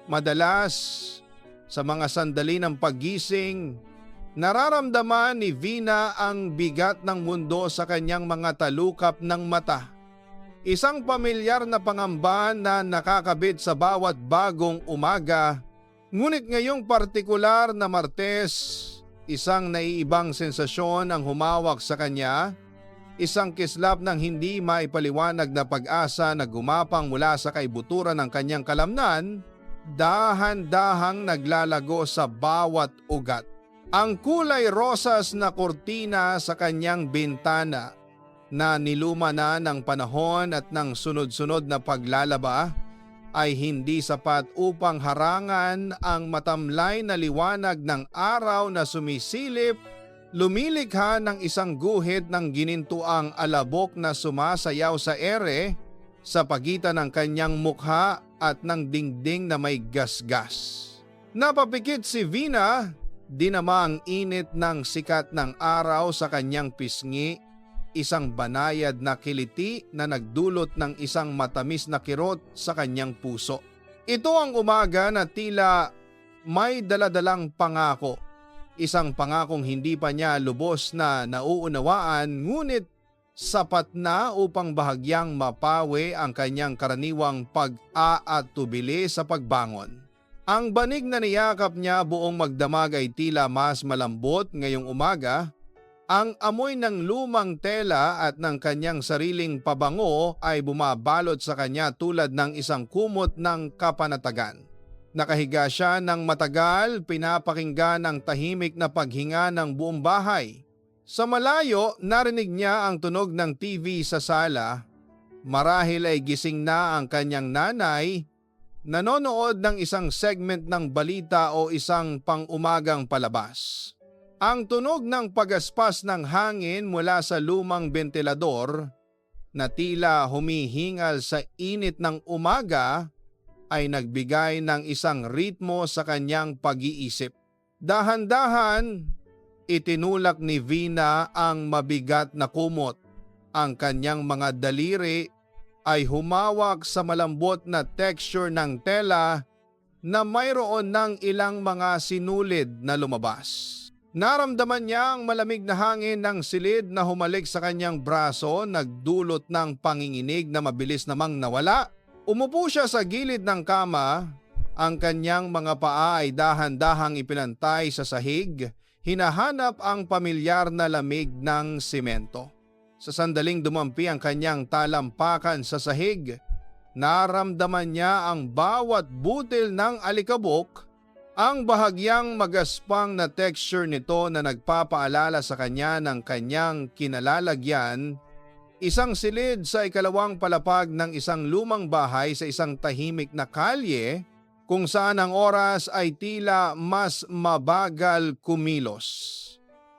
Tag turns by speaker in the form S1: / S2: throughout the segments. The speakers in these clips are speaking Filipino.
S1: Madalas, sa mga sandali ng paggising, nararamdaman ni Vina ang bigat ng mundo sa kanyang mga talukap ng mata. Isang pamilyar na pangamba na nakakabit sa bawat bagong umaga, ngunit ngayong partikular na Martes, isang naiibang sensasyon ang humawak sa kanya, isang kislap ng hindi maipaliwanag na pag-asa na gumapang mula sa kaibuturan ng kanyang kalamnan, dahan-dahang naglalago sa bawat ugat. Ang kulay rosas na kurtina sa kanyang bintana na niluma na ng panahon at ng sunod-sunod na paglalaba ay hindi sapat upang harangan ang matamlay na liwanag ng araw na sumisilip, lumilikha ng isang guhit ng ginintuang alabok na sumasayaw sa ere sa pagitan ng kanyang mukha at ng dingding na may gasgas. Napapikit si Vina, dinama ang init ng sikat ng araw sa kanyang pisngi, isang banayad na kiliti na nagdulot ng isang matamis na kirot sa kanyang puso. Ito ang umaga na tila may daladalang pangako, isang pangakong hindi pa niya lubos na nauunawaan ngunit sapat na upang bahagyang mapawi ang kanyang karaniwang pag-aatubili sa pagbangon. Ang banig na niyakap niya buong magdamag ay tila mas malambot ngayong umaga. Ang amoy ng lumang tela at ng kanyang sariling pabango ay bumabalot sa kanya tulad ng isang kumot ng kapanatagan. Nakahiga siya ng matagal, pinapakinggan ang tahimik na paghinga ng buong bahay. Sa malayo, narinig niya ang tunog ng TV sa sala. Marahil ay gising na ang kanyang nanay, nanonood ng isang segment ng balita o isang pang-umagang palabas. Ang tunog ng pagaspas ng hangin mula sa lumang bentilador na tila humihingal sa init ng umaga ay nagbigay ng isang ritmo sa kanyang pag-iisip. Dahan-dahan, itinulak ni Vina ang mabigat na kumot. Ang kanyang mga daliri ay humawak sa malambot na texture ng tela na mayroon ng ilang mga sinulid na lumabas. Naramdaman niya ang malamig na hangin ng silid na humalik sa kanyang braso, nagdulot ng panginginig na mabilis namang nawala. Umupo siya sa gilid ng kama, ang kanyang mga paa ay dahan-dahang ipinantay sa sahig, hinahanap ang pamilyar na lamig ng simento. Sa sandaling dumampi ang kanyang talampakan sa sahig, naramdaman niya ang bawat butil ng alikabok, ang bahagyang magaspang na texture nito na nagpapaalala sa kanya ng kanyang kinalalagyan, isang silid sa ikalawang palapag ng isang lumang bahay sa isang tahimik na kalye kung saan ang oras ay tila mas mabagal kumilos.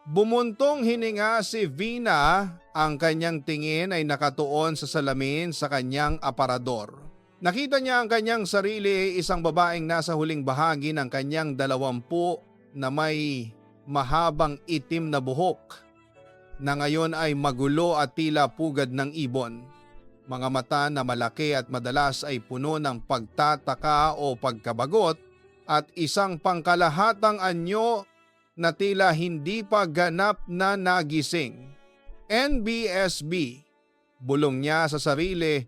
S1: Bumuntong hininga si Vina, ang kanyang tingin ay nakatuon sa salamin sa kanyang aparador. Nakita niya ang kanyang sarili, isang babaeng nasa huling bahagi ng kanyang 20 na may mahabang itim na buhok na ngayon ay magulo at tila pugad ng ibon. Mga mata na malaki at madalas ay puno ng pagtataka o pagkabagot at isang pangkalahatang anyo na tila hindi pa ganap na nagising. NBSB, bulong niya sa sarili.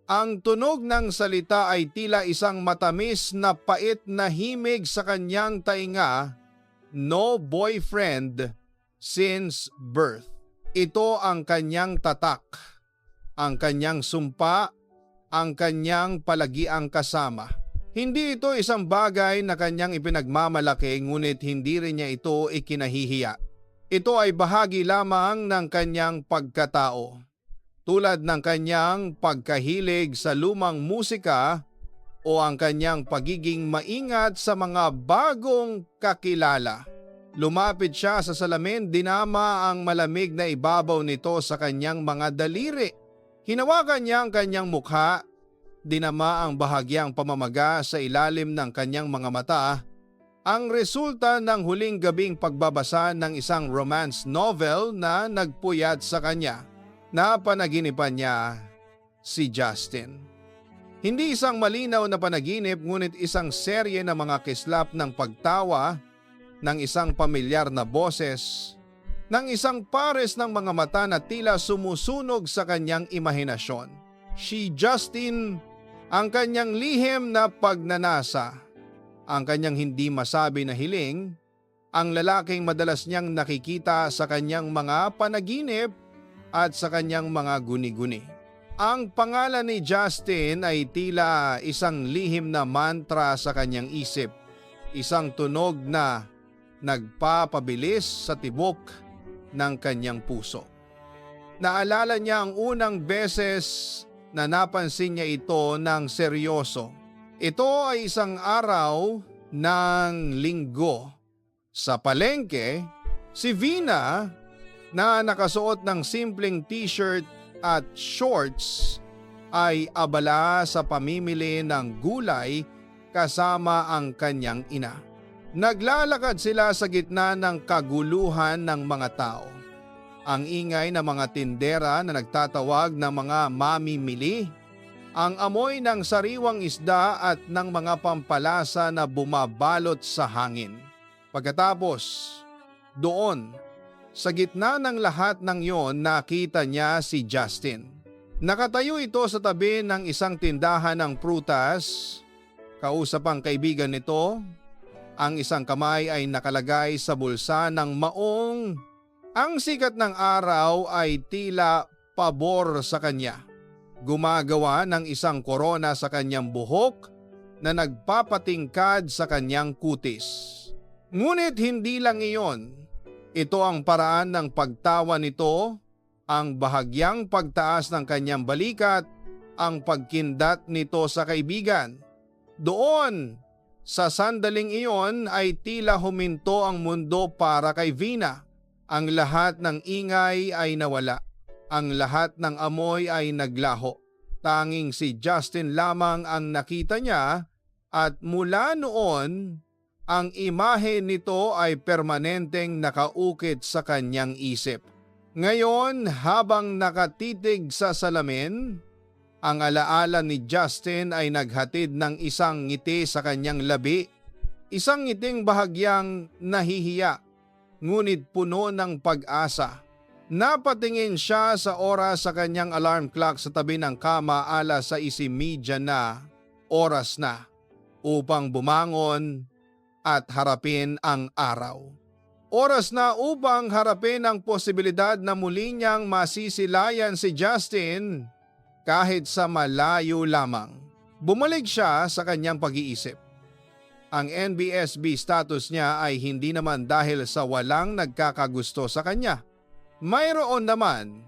S1: Ang tunog ng salita ay tila isang matamis na pait na himig sa kanyang tainga. No boyfriend since birth. Ito ang kanyang tatak, ang kanyang sumpa, ang kanyang palagiang kasama. Hindi ito isang bagay na kanyang ipinagmamalaki ngunit hindi rin niya ito ikinahihiya. Ito ay bahagi lamang ng kanyang pagkatao. Tulad ng kanyang pagkahilig sa lumang musika o ang kanyang pagiging maingat sa mga bagong kakilala. Lumapit siya sa salamin, dinama ang malamig na ibabaw nito sa kanyang mga daliri. Hinawakan niya ang kanyang mukha, dinama ang bahagyang pamamaga sa ilalim ng kanyang mga mata, ang resulta ng huling gabing pagbabasa ng isang romance novel na nagpuyat sa kanya. Napanaginipan niya si Justin. Hindi isang malinaw na panaginip ngunit isang serye ng mga kislap ng pagtawa, ng isang pamilyar na boses, ng isang pares ng mga mata na tila sumusunog sa kanyang imahinasyon. Si Justin, ang kanyang lihim na pagnanasa, ang kanyang hindi masabi na hiling, ang lalaking madalas niyang nakikita sa kanyang mga panaginip at sa kanyang mga guni-guni. Ang pangalan ni Justin ay tila isang lihim na mantra sa kanyang isip, isang tunog na nagpapabilis sa tibok ng kanyang puso. Naalala niya ang unang beses na napansin niya ito ng seryoso. Ito ay isang araw ng linggo. Sa palengke, si Vina na nakasuot ng simpleng t-shirt at shorts ay abala sa pamimili ng gulay kasama ang kanyang ina. Naglalakad sila sa gitna ng kaguluhan ng mga tao. Ang ingay ng mga tindera na nagtatawag ng mga mamimili, ang amoy ng sariwang isda at ng mga pampalasa na bumabalot sa hangin. Pagkatapos, doon, sa gitna ng lahat ng yon, nakita niya si Justin. Nakatayo ito sa tabi ng isang tindahan ng prutas. Kausap ang kaibigan nito. Ang isang kamay ay nakalagay sa bulsa ng maong. Ang sikat ng araw ay tila pabor sa kanya. Gumagawa ng isang korona sa kanyang buhok na nagpapatingkad sa kanyang kutis. Ngunit hindi lang iyon. Ito ang paraan ng pagtawa nito, ang bahagyang pagtaas ng kanyang balikat, ang pagkindat nito sa kaibigan. Doon, sa sandaling iyon ay tila huminto ang mundo para kay Vina. Ang lahat ng ingay ay nawala. Ang lahat ng amoy ay naglaho. Tanging si Justin lamang ang nakita niya at mula noon, ang imahe nito ay permanenteng nakaukit sa kanyang isip. Ngayon, habang nakatitig sa salamin, ang alaala ni Justin ay naghatid ng isang ngiti sa kanyang labi, isang ngiting bahagyang nahihiya, ngunit puno ng pag-asa. Napatingin siya sa oras sa kanyang alarm clock sa tabi ng kama, alas 6:30 na, oras na, upang bumangon at harapin ang araw. Oras na upang harapin ang posibilidad na muli niyang masisilayan si Justin kahit sa malayo lamang. Bumalik siya sa kanyang pag-iisip. Ang NBSB status niya ay hindi naman dahil sa walang nagkakagusto sa kanya. Mayroon naman.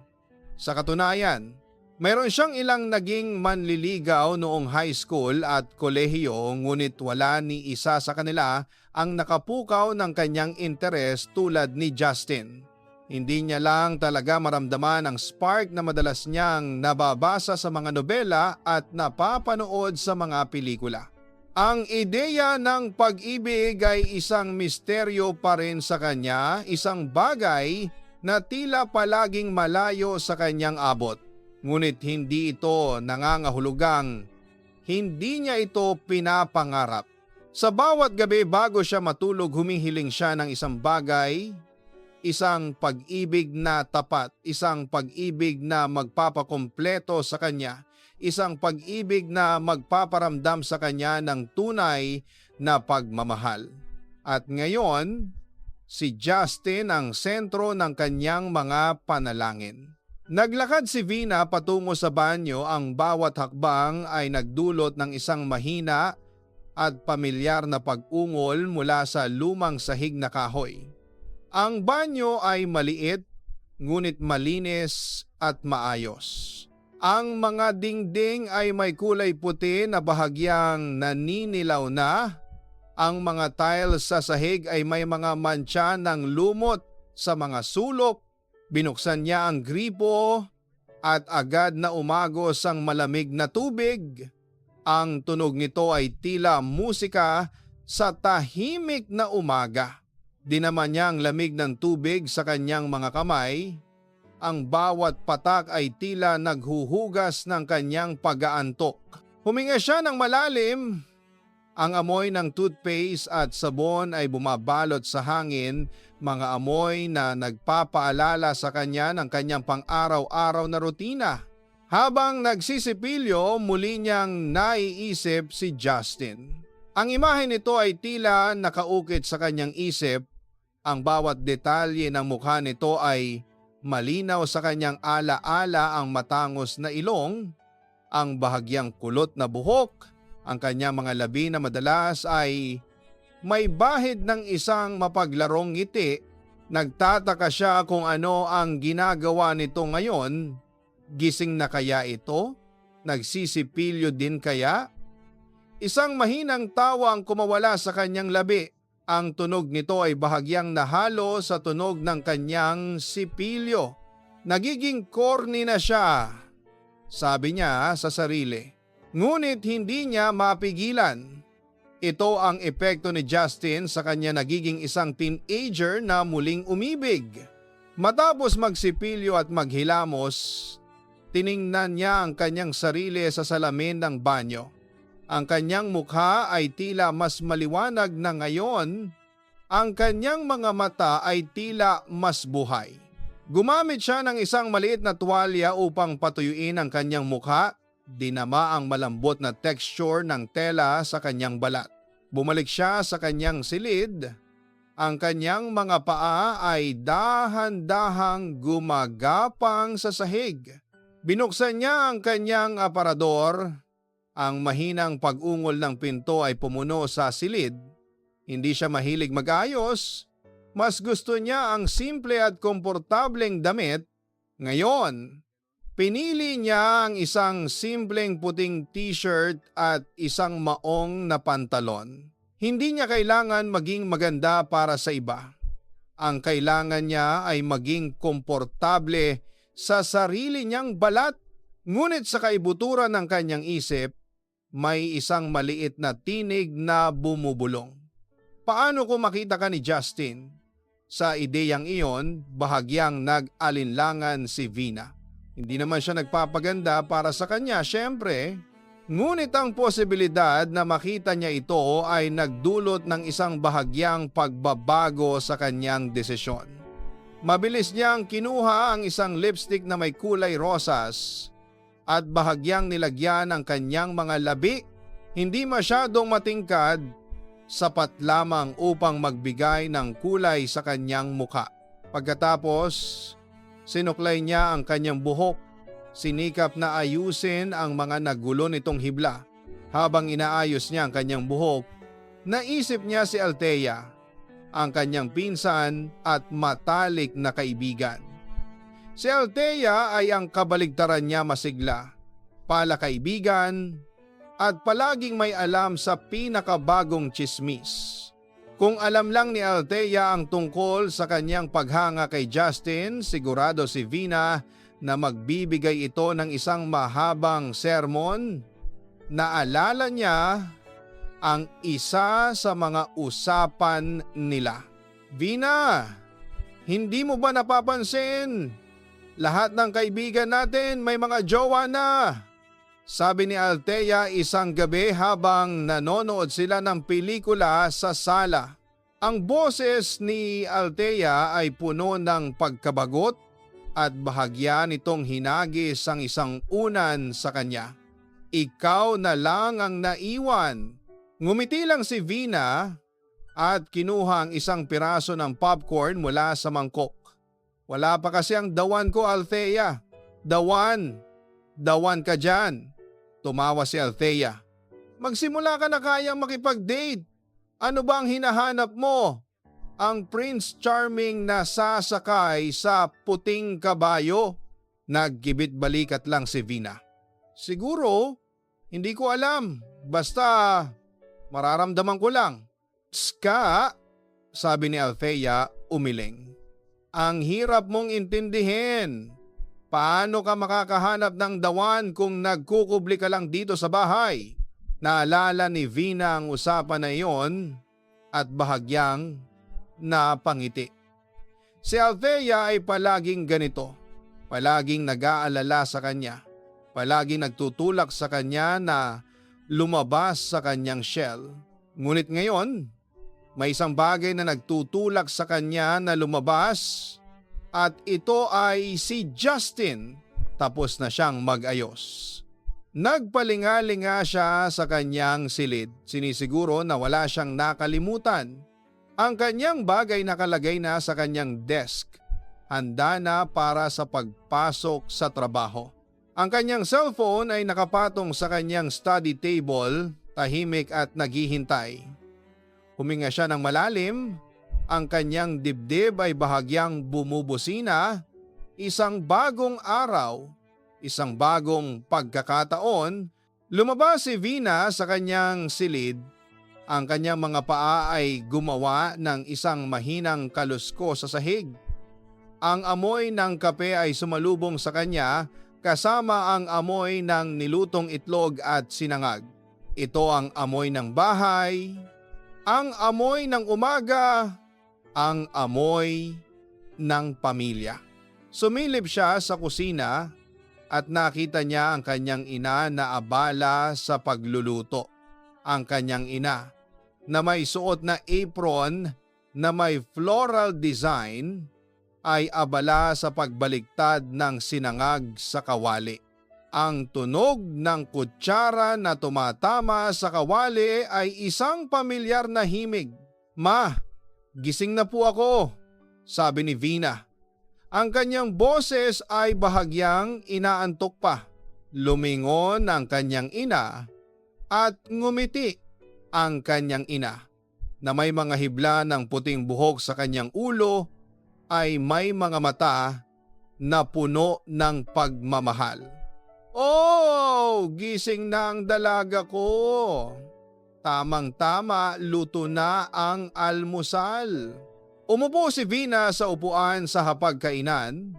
S1: Sa katunayan, mayroon siyang ilang naging manliligaw noong high school at kolehiyo, ngunit wala ni isa sa kanila ang nakapukaw ng kanyang interes tulad ni Justin. Hindi niya lang talaga maramdaman ang spark na madalas niyang nababasa sa mga nobela at napapanood sa mga pelikula. Ang ideya ng pag-ibig ay isang misteryo pa rin sa kanya, isang bagay na tila palaging malayo sa kanyang abot. Ngunit hindi ito nangangahulugang hindi niya ito pinapangarap. Sa bawat gabi bago siya matulog, humihiling siya ng isang bagay, isang pag-ibig na tapat, isang pag-ibig na magpapakumpleto sa kanya, isang pag-ibig na magpaparamdam sa kanya ng tunay na pagmamahal. At ngayon, si Justin ang sentro ng kanyang mga panalangin. Naglakad si Vina patungo sa banyo, ang bawat hakbang ay nagdulot ng isang mahina at pamilyar na pag-ungol mula sa lumang sahig na kahoy. Ang banyo ay maliit, ngunit malinis at maayos. Ang mga dingding ay may kulay puti na bahagyang naninilaw na. Ang mga tiles sa sahig ay may mga mantsa ng lumot sa mga sulok. Binuksan niya ang gripo at agad na umagos ang malamig na tubig. Ang tunog nito ay tila musika sa tahimik na umaga. Dinaman niya ang lamig ng tubig sa kanyang mga kamay. Ang bawat patak ay tila naghuhugas ng kanyang pag-aantok. Huminga siya ng malalim. Ang amoy ng toothpaste at sabon ay bumabalot sa hangin, mga amoy na nagpapaalala sa kanya ng kanyang pang-araw-araw na rutina. Habang nagsisipilyo, muli niyang naiisip si Justin. Ang imahe nito ay tila nakaukit sa kanyang isip. Ang bawat detalye ng mukha nito ay malinaw sa kanyang ala-ala, ang matangos na ilong, ang bahagyang kulot na buhok, ang kanyang mga labi na madalas ay may bahid ng isang mapaglarong ngiti. Nagtataka siya kung ano ang ginagawa nito ngayon. Gising na kaya ito? Nagsisipilyo din kaya? Isang mahinang tawa ang kumawala sa kanyang labi. Ang tunog nito ay bahagyang nahalo sa tunog ng kanyang sipilyo. Nagiging corny na siya, sabi niya sa sarili. Ngunit hindi niya mapigilan. Ito ang epekto ni Justin sa kanya nagiging isang teenager na muling umibig. Matapos magsipilyo at maghilamos, tiningnan niya ang kanyang sarili sa salamin ng banyo. Ang kanyang mukha ay tila mas maliwanag na ngayon. Ang kanyang mga mata ay tila mas buhay. Gumamit siya ng isang maliit na tuwalya upang patuyuin ang kanyang mukha. Dinama ang malambot na texture ng tela sa kanyang balat. Bumalik siya sa kanyang silid. Ang kanyang mga paa ay dahan-dahang gumagapang sa sahig. Binuksan niya ang kanyang aparador. Ang mahinang pag-ungol ng pinto ay pumuno sa silid. Hindi siya mahilig mag-ayos. Mas gusto niya ang simple at komportableng damit. Ngayon, pinili niya ang isang simpleng puting t-shirt at isang maong na pantalon. Hindi niya kailangan maging maganda para sa iba. Ang kailangan niya ay maging komportable sa sarili niyang balat. Ngunit sa kaibuturan ng kanyang isip, may isang maliit na tinig na bumubulong. Paano kung makita ka ni Justin? Sa ideyang iyon, bahagyang nag-alinlangan si Vina. Hindi naman siya nagpapaganda para sa kanya, syempre. Ngunit ang posibilidad na makita niya ito ay nagdulot ng isang bahagyang pagbabago sa kanyang desisyon. Mabilis niyang kinuha ang isang lipstick na may kulay rosas at bahagyang nilagyan ang kanyang mga labi. Hindi masyadong matingkad, sapat lamang upang magbigay ng kulay sa kanyang muka. Pagkatapos, sinuklay niya ang kanyang buhok. Sinikap na ayusin ang mga nagulo nitong hibla. Habang inaayos niya ang kanyang buhok, naisip niya si Althea, ang kanyang pinsan at matalik na kaibigan. Si Althea ay ang kabaligtaran niya masigla, palakaibigan, at palaging may alam sa pinakabagong tsismis. Kung alam lang ni Althea ang tungkol sa kanyang paghanga kay Justin, sigurado si Vina na magbibigay ito ng isang mahabang sermon. Naalala niya ang isa sa mga usapan nila. Vina, hindi mo ba napapansin? Lahat ng kaibigan natin may mga jowa na. Sabi ni Althea isang gabi habang nanonood sila ng pelikula sa sala. Ang boses ni Althea ay puno ng pagkabagot at bahagya nitong hinagis ang isang unan sa kanya. Ikaw na lang ang naiwan. Ngumiti lang si Vina at kinuha ang isang piraso ng popcorn mula sa mangkok. Wala pa kasi ang dawan ko, Althea. Dawan ka dyan. Tumawa si Althea. Magsimula ka na kayang makipag-date. Ano ba ang hinahanap mo? Ang Prince Charming na sasakay sa puting kabayo? Nagkibit balikat lang si Vina. Siguro, hindi ko alam. Basta, mararamdaman ko lang. Ska, sabi ni Althea umiling. Ang hirap mong intindihin. Paano ka makakahanap ng dawan kung nagkukubli ka lang dito sa bahay? Naalala ni Vina ang usapan na iyon at bahagyang napangiti. Si Althea ay palaging ganito. Palaging nag-aalala sa kanya. Palaging nagtutulak sa kanya na lumabas sa kanyang shell. Ngunit ngayon, may isang bagay na nagtutulak sa kanya na lumabas at ito ay si Justin. Tapos na siyang mag-ayos. Nagpalinga-linga siya sa kanyang silid. Sinisiguro na wala siyang nakalimutan. Ang kanyang bagay nakalagay na sa kanyang desk. Handa na para sa pagpasok sa trabaho. Ang kanyang cellphone ay nakapatong sa kanyang study table, tahimik at naghihintay. Huminga siya ng malalim. Ang kanyang dibdib ay bahagyang bumubusina. Isang bagong araw, isang bagong pagkakataon, lumabas si Vina sa kanyang silid. Ang kanyang mga paa ay gumawa ng isang mahinang kalusko sa sahig. Ang amoy ng kape ay sumalubong sa kanya kasama ang amoy ng nilutong itlog at sinangag. Ito ang amoy ng bahay, ang amoy ng umaga, ang amoy ng pamilya. Sumilip siya sa kusina at nakita niya ang kanyang ina na abala sa pagluluto. Ang kanyang ina na may suot na apron na may floral design ay abala sa pagbaliktad ng sinangag sa kawali. Ang tunog ng kutsara na tumatama sa kawali ay isang pamilyar na himig. "Ma, gising na po ako," sabi ni Vina. Ang kanyang boses ay bahagyang inaantok pa. Lumingon ang kanyang ina at ngumiti ang kanyang ina. Na may mga hibla ng puting buhok sa kanyang ulo ay may mga mata na puno ng pagmamahal. "Oh, gising na ang dalaga ko. Tamang-tama, luto na ang almusal." Umupo si Vina sa upuan sa hapagkainan.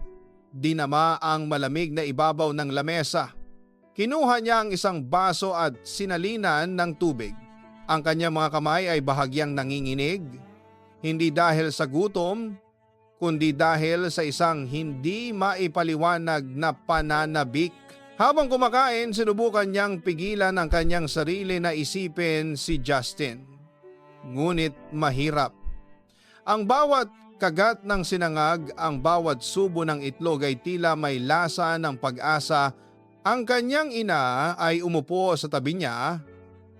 S1: Dinama ang malamig na ibabaw ng lamesa. Kinuha niya ang isang baso at sinalinan ng tubig. Ang kanyang mga kamay ay bahagyang nanginginig. Hindi dahil sa gutom, kundi dahil sa isang hindi maipaliwanag na pananabik. Habang kumakain, sinubukan niyang pigilan ang kanyang sarili na isipin si Justin. Ngunit mahirap. Ang bawat kagat ng sinangag, ang bawat subo ng itlog ay tila may lasa ng pag-asa. Ang kanyang ina ay umupo sa tabi niya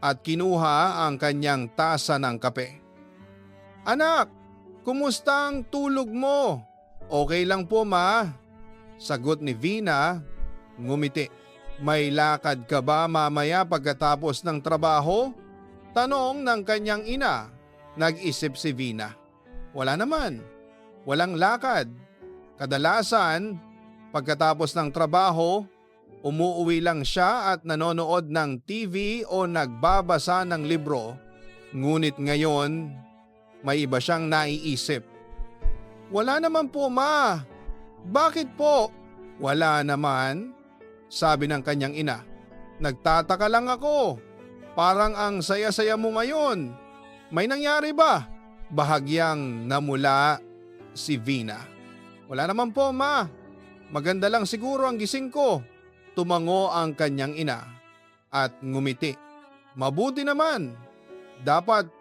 S1: at kinuha ang kanyang tasa ng kape. "Anak, kumusta ang tulog mo?" "Okay lang po, ma," sagot ni Vina, ngumiti. "May lakad ka ba mamaya pagkatapos ng trabaho?" tanong ng kanyang ina. Nag-isip si Vina. Wala naman. Walang lakad. Kadalasan, pagkatapos ng trabaho, umuuwi lang siya at nanonood ng TV o nagbabasa ng libro. Ngunit ngayon, may iba siyang naiisip. "Wala naman po, ma." "Bakit po?" "Wala naman," sabi ng kanyang ina. "Nagtataka lang ako. Parang ang saya-saya mo ngayon. May nangyari ba?" Bahagyang namula si Vina. "Wala naman po, ma. Maganda lang siguro ang gising ko." Tumango ang kanyang ina at ngumiti. "Mabuti naman. Dapat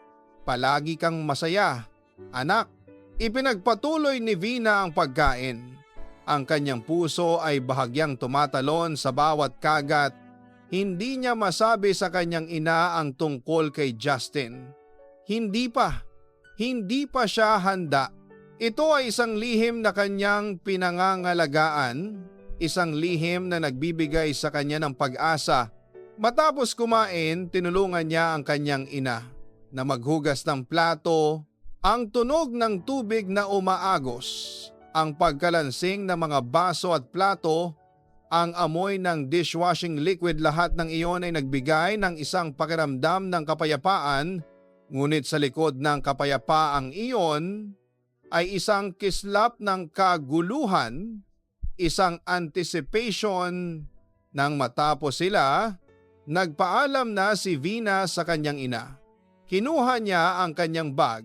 S1: palagi kang masaya, anak." Ipinagpatuloy ni Vina ang pagkain. Ang kanyang puso ay bahagyang tumatalon sa bawat kagat. Hindi niya masabi sa kanyang ina ang tungkol kay Justin. Hindi pa siya handa. Ito ay isang lihim na kanyang pinangangalagaan, isang lihim na nagbibigay sa kanya ng pag-asa. Matapos kumain, tinulungan niya ang kanyang ina na maghugas ng plato. Ang tunog ng tubig na umaagos, ang pagkalansing ng mga baso at plato, ang amoy ng dishwashing liquid, lahat ng iyon ay nagbigay ng isang pakiramdam ng kapayapaan. Ngunit sa likod ng kapayapaang iyon ay isang kislap ng kaguluhan, isang anticipation. Nang matapos sila, nagpaalam na si Vina sa kanyang ina. Kinuha niya ang kanyang bag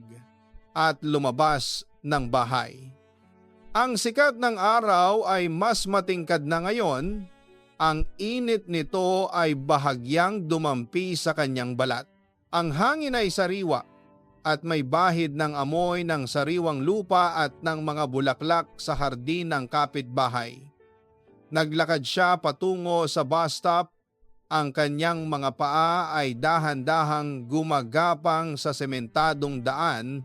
S1: at lumabas ng bahay. Ang sikat ng araw ay mas matingkad na ngayon. Ang init nito ay bahagyang dumampi sa kanyang balat. Ang hangin ay sariwa at may bahid ng amoy ng sariwang lupa at ng mga bulaklak sa hardin ng kapitbahay. Naglakad siya patungo sa bus stop. Ang kanyang mga paa ay dahan-dahang gumagapang sa sementadong daan.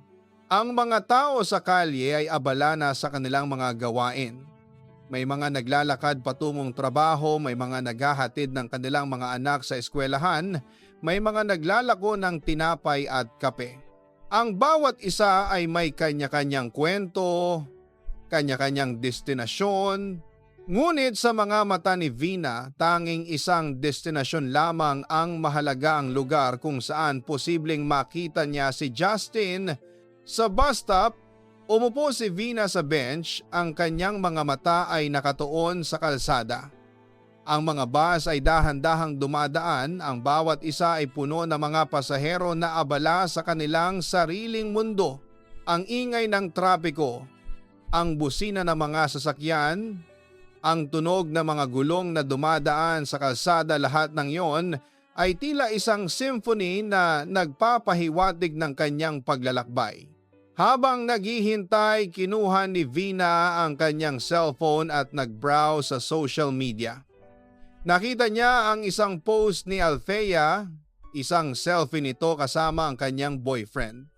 S1: Ang mga tao sa kalye ay abala na sa kanilang mga gawain. May mga naglalakad patungong trabaho, may mga naghahatid ng kanilang mga anak sa eskwelahan, may mga naglalako ng tinapay at kape. Ang bawat isa ay may kanya-kanyang kwento, kanya-kanyang destinasyon. Ngunit sa mga mata ni Vina, tanging isang destinasyon lamang ang mahalaga, ang lugar kung saan posibleng makita niya si Justin. Sa bus stop, umupo si Vina sa bench, ang kanyang mga mata ay nakatuon sa kalsada. Ang mga bus ay dahan-dahang dumadaan, ang bawat isa ay puno ng mga pasahero na abala sa kanilang sariling mundo. Ang ingay ng trapiko, ang busina ng mga sasakyan, ang tunog ng mga gulong na dumadaan sa kalsada, lahat ng iyon ay tila isang symphony na nagpapahiwatig ng kanyang paglalakbay. Habang naghihintay, kinuha ni Vina ang kanyang cellphone at nag-browse sa social media. Nakita niya ang isang post ni Althea, isang selfie nito kasama ang kanyang boyfriend.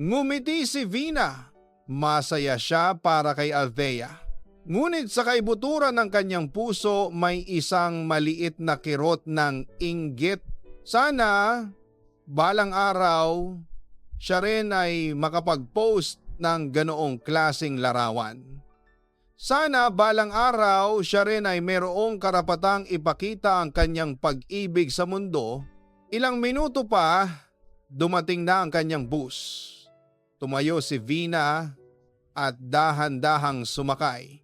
S1: Ngumiti si Vina. Masaya siya para kay Althea. Ngunit sa kaibuturan ng kanyang puso may isang maliit na kirot ng inggit. Sana balang araw siya rin ay makapag-post ng ganoong klaseng larawan. Sana balang araw siya rin ay mayroong karapatang ipakita ang kanyang pag-ibig sa mundo. Ilang minuto pa, dumating na ang kanyang bus. Tumayo si Vina at dahan-dahang sumakay.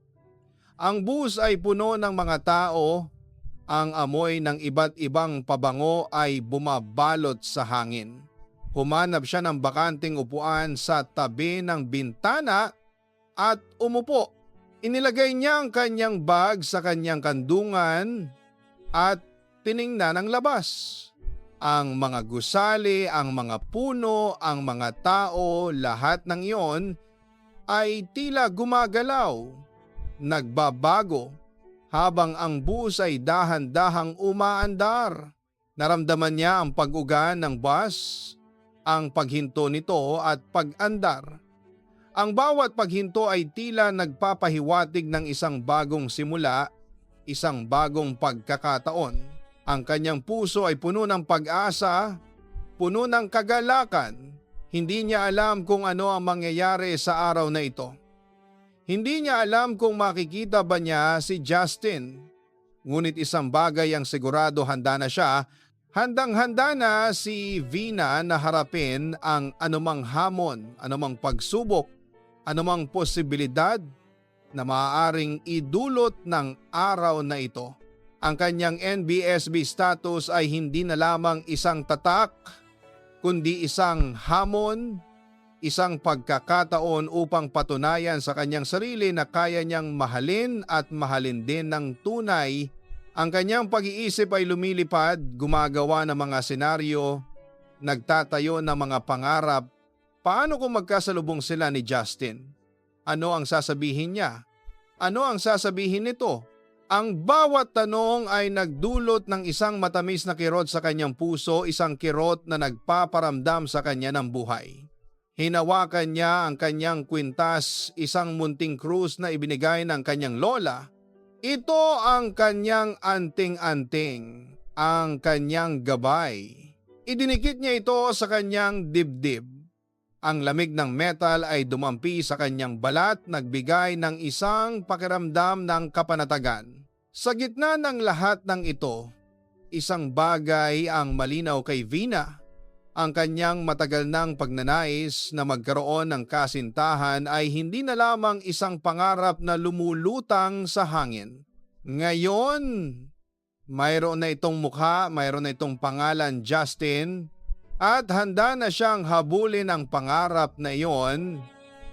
S1: Ang bus ay puno ng mga tao. Ang amoy ng iba't ibang pabango ay bumabalot sa hangin. Humanap siya ng bakanting upuan sa tabi ng bintana at umupo. Inilagay niya ang kanyang bag sa kanyang kandungan at tiningnan ang labas. Ang mga gusali, ang mga puno, ang mga tao, lahat ng iyon ay tila gumagalaw, nagbabago habang ang bus ay dahan-dahang umaandar. Naramdaman niya ang pag-ugan ng bus, ang paghinto nito at pag-andar. Ang bawat paghinto ay tila nagpapahiwatig ng isang bagong simula, isang bagong pagkakataon. Ang kanyang puso ay puno ng pag-asa, puno ng kagalakan. Hindi niya alam kung ano ang mangyayari sa araw na ito. Hindi niya alam kung makikita ba niya si Justin. Ngunit isang bagay ang sigurado, handa na siya. Handang-handa na si Vina na harapin ang anumang hamon, anumang pagsubok, anumang posibilidad na maaaring idulot ng araw na ito. Ang kanyang NBSB status ay hindi na lamang isang tatak, kundi isang hamon, isang pagkakataon upang patunayan sa kanyang sarili na kaya niyang mahalin at mahalin din ng tunay. Ang kanyang pag-iisip ay lumilipad, gumagawa ng mga senaryo, nagtatayo ng mga pangarap. Paano kung magkasalubong sila ni Justin? Ano ang sasabihin niya? Ano ang sasabihin nito? Ang bawat tanong ay nagdulot ng isang matamis na kirot sa kanyang puso, isang kirot na nagpaparamdam sa kanya ng buhay. Hinawakan niya ang kanyang kwintas, isang munting krus na ibinigay ng kanyang lola. Ito ang kanyang anting-anting, ang kanyang gabay. Idinikit niya ito sa kanyang dibdib. Ang lamig ng metal ay dumampi sa kanyang balat, nagbigay ng isang pakiramdam ng kapanatagan. Sa gitna ng lahat ng ito, isang bagay ang malinaw kay Vina. Ang kanyang matagal ng pagnanais na magkaroon ng kasintahan ay hindi na lamang isang pangarap na lumulutang sa hangin. Ngayon, mayroon na itong mukha, mayroon na itong pangalan, Justin, at handa na siyang habulin ang pangarap na iyon.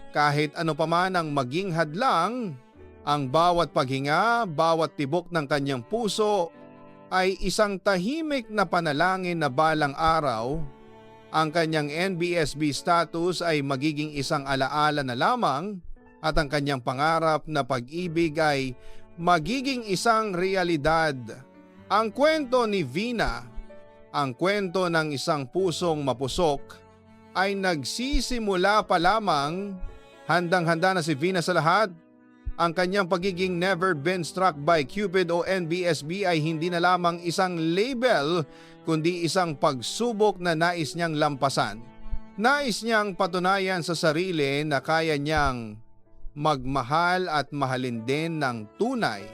S1: Kahit ano pa man ang maging hadlang, Ang bawat paghinga, bawat tibok ng kanyang puso ay isang tahimik na panalangin na balang araw, ang kanyang NBSB status ay magiging isang alaala na lamang at ang kanyang pangarap na pag-ibig ay magiging isang realidad. Ang kwento ni Vina, ang kwento ng isang pusong mapusok, ay nagsisimula pa lamang. Handang-handa na si Vina sa lahat. Ang kanyang pagiging never been struck by Cupid o NBSB ay hindi na lamang isang label kundi isang pagsubok na nais niyang lampasan. Nais niyang patunayan sa sarili na kaya niyang magmahal at mahalin din ng tunay.